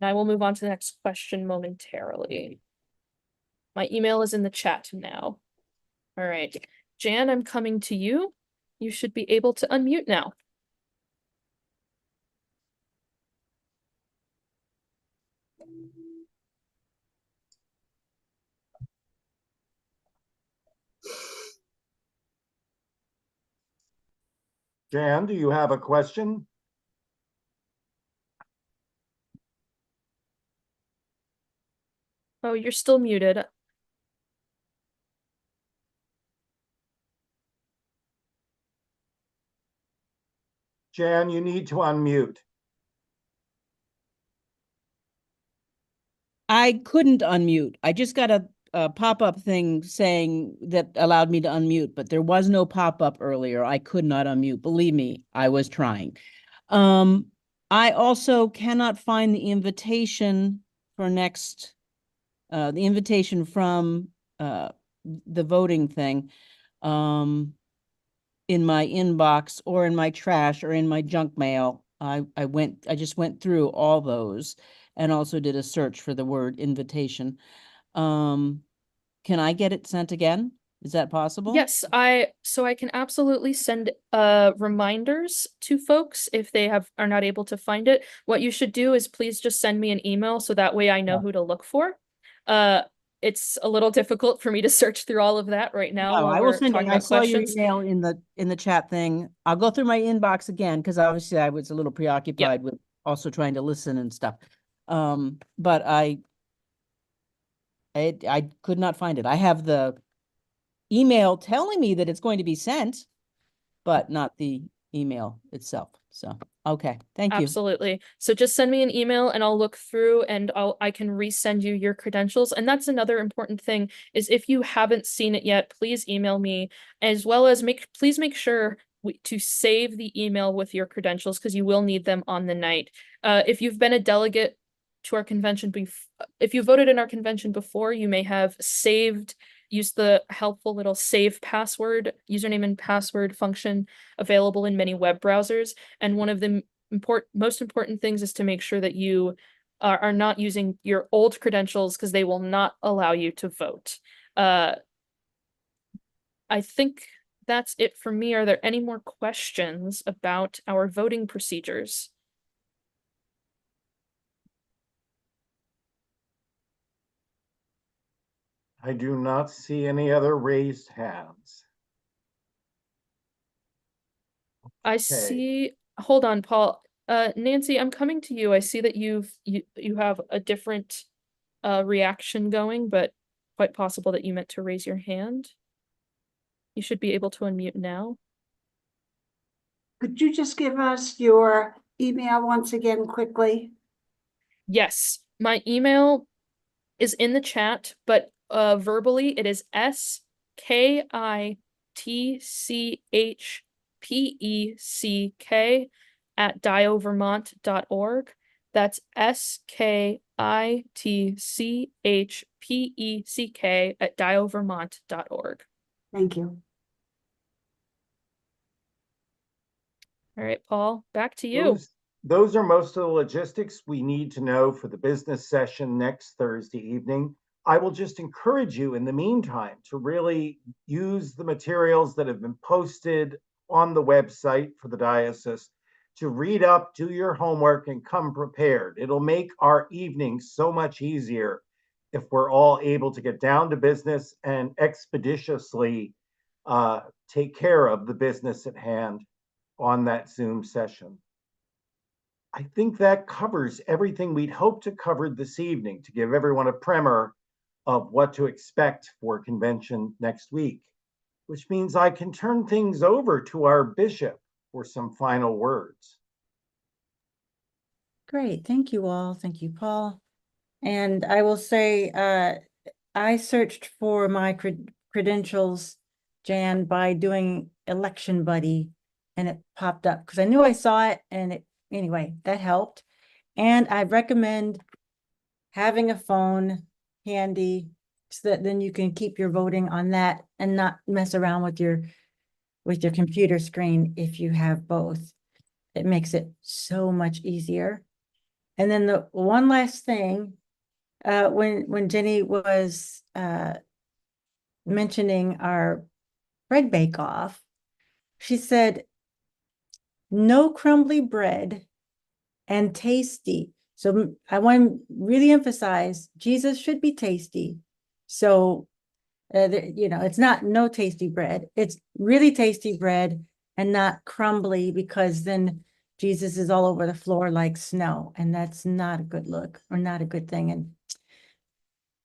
And I will move on to the next question momentarily. My email is in the chat now. All right. Jan, I'm coming to you. You should be able to unmute now. Jan, do you have a question? Oh, you're still muted. Jan, you need to unmute. I couldn't unmute. I just got a pop-up thing saying that allowed me to unmute, but there was no pop-up earlier. I could not unmute. Believe me, I was trying. I also cannot find the invitation for next, the invitation from the voting thing in my inbox or in my trash or in my junk mail. I just went through all those and also did a search for the word invitation. Can I get it sent again? Is that possible? Yes, so I can absolutely send reminders to folks if they are not able to find it. What you should do is please just send me an email so that way I know who to look for. It's a little difficult for me to search through all of that right now. No, while I will we're send talking it. I about saw your questions. email in the chat thing. I'll go through my inbox again because obviously I was a little preoccupied with also trying to listen and stuff. But I could not find it. I have the email telling me that it's going to be sent, but not the email itself. So, okay, thank you. Absolutely. So just send me an email and I'll look through and I can resend you your credentials. And that's another important thing is if you haven't seen it yet, please email me, as well as please make sure to save the email with your credentials because you will need them on the night. If you've been a delegate to our convention, if you voted in our convention before, you may have use the helpful little save password, username and password function available in many web browsers. And one of the most important things is to make sure that you are not using your old credentials because they will not allow you to vote. I think that's it for me. Are there any more questions about our voting procedures? I do not see any other raised hands. I see, hold on, Paul. Nancy, I'm coming to you. I see that you have a different reaction going, but quite possible that you meant to raise your hand. You should be able to unmute now. Could you just give us your email once again quickly? Yes, my email is in the chat, but verbally it is skitchpeck@diovermont.org. That's skitchpeck@diovermont.org. Thank you. All right, Paul, back to you. Those are most of the logistics we need to know for the business session next Thursday evening. I will just encourage you in the meantime to really use the materials that have been posted on the website for the diocese to read up, do your homework, and come prepared. It'll make our evening so much easier if we're all able to get down to business and expeditiously take care of the business at hand on that Zoom session. I think that covers everything we'd hoped to cover this evening to give everyone a primer of what to expect for convention next week, which means I can turn things over to our bishop for some final words. Great. Thank you all. Thank you, Paul. And I will say, I searched for my credentials, Jan, by doing election buddy and it popped up because I knew I saw it and anyway, that helped. And I recommend having a phone handy so that then you can keep your voting on that and not mess around with your computer screen if you have both. It makes it so much easier. And then the one last thing, when Jenny was mentioning our bread bake-off, she said, no crumbly bread and tasty. So I want to really emphasize Jesus should be tasty. So, it's not no tasty bread. It's really tasty bread and not crumbly, because then Jesus is all over the floor like snow. And that's not a good look or not a good thing. And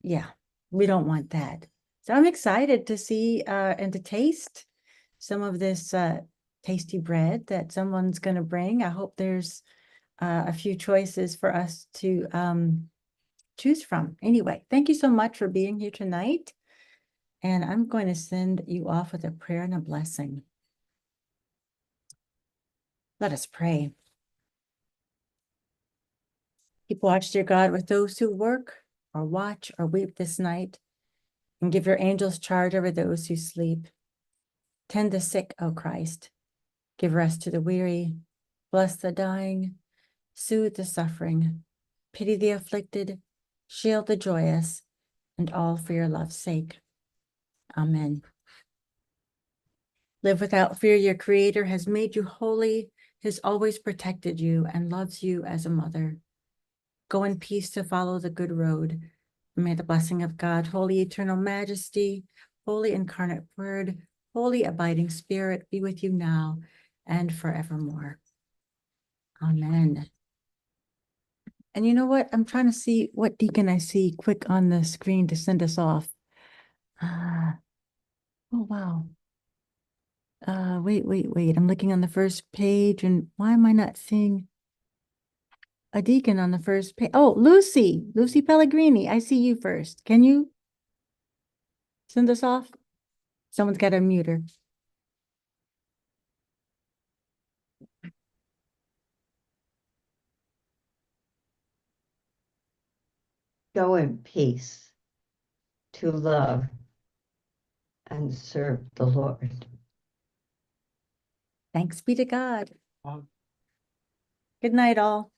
yeah, we don't want that. So I'm excited to see and to taste some of this tasty bread that someone's going to bring. I hope there's a few choices for us to choose from. Anyway, thank you so much for being here tonight. And I'm going to send you off with a prayer and a blessing. Let us pray. Keep watch, dear God, with those who work or watch or weep this night, and give your angels charge over those who sleep. Tend the sick, O Christ. Give rest to the weary. Bless the dying. Soothe the suffering. Pity the afflicted. Shield the joyous. And all for your love's sake. Amen. Live without fear. Your Creator has made you holy, has always protected you, and loves you as a mother. Go in peace to follow the good road. May the blessing of God, holy eternal majesty, holy incarnate word, holy abiding spirit be with you now and forevermore. Amen. And you know what? I'm trying to see what deacon I see quick on the screen to send us off. Oh, wow. Wait. I'm looking on the first page, and why am I not seeing a deacon on the first page? Oh, Lucy Pellegrini. I see you first. Can you send us off? Someone's got to mute her. Go in peace to love and serve the Lord. Thanks be to God. Good night, all.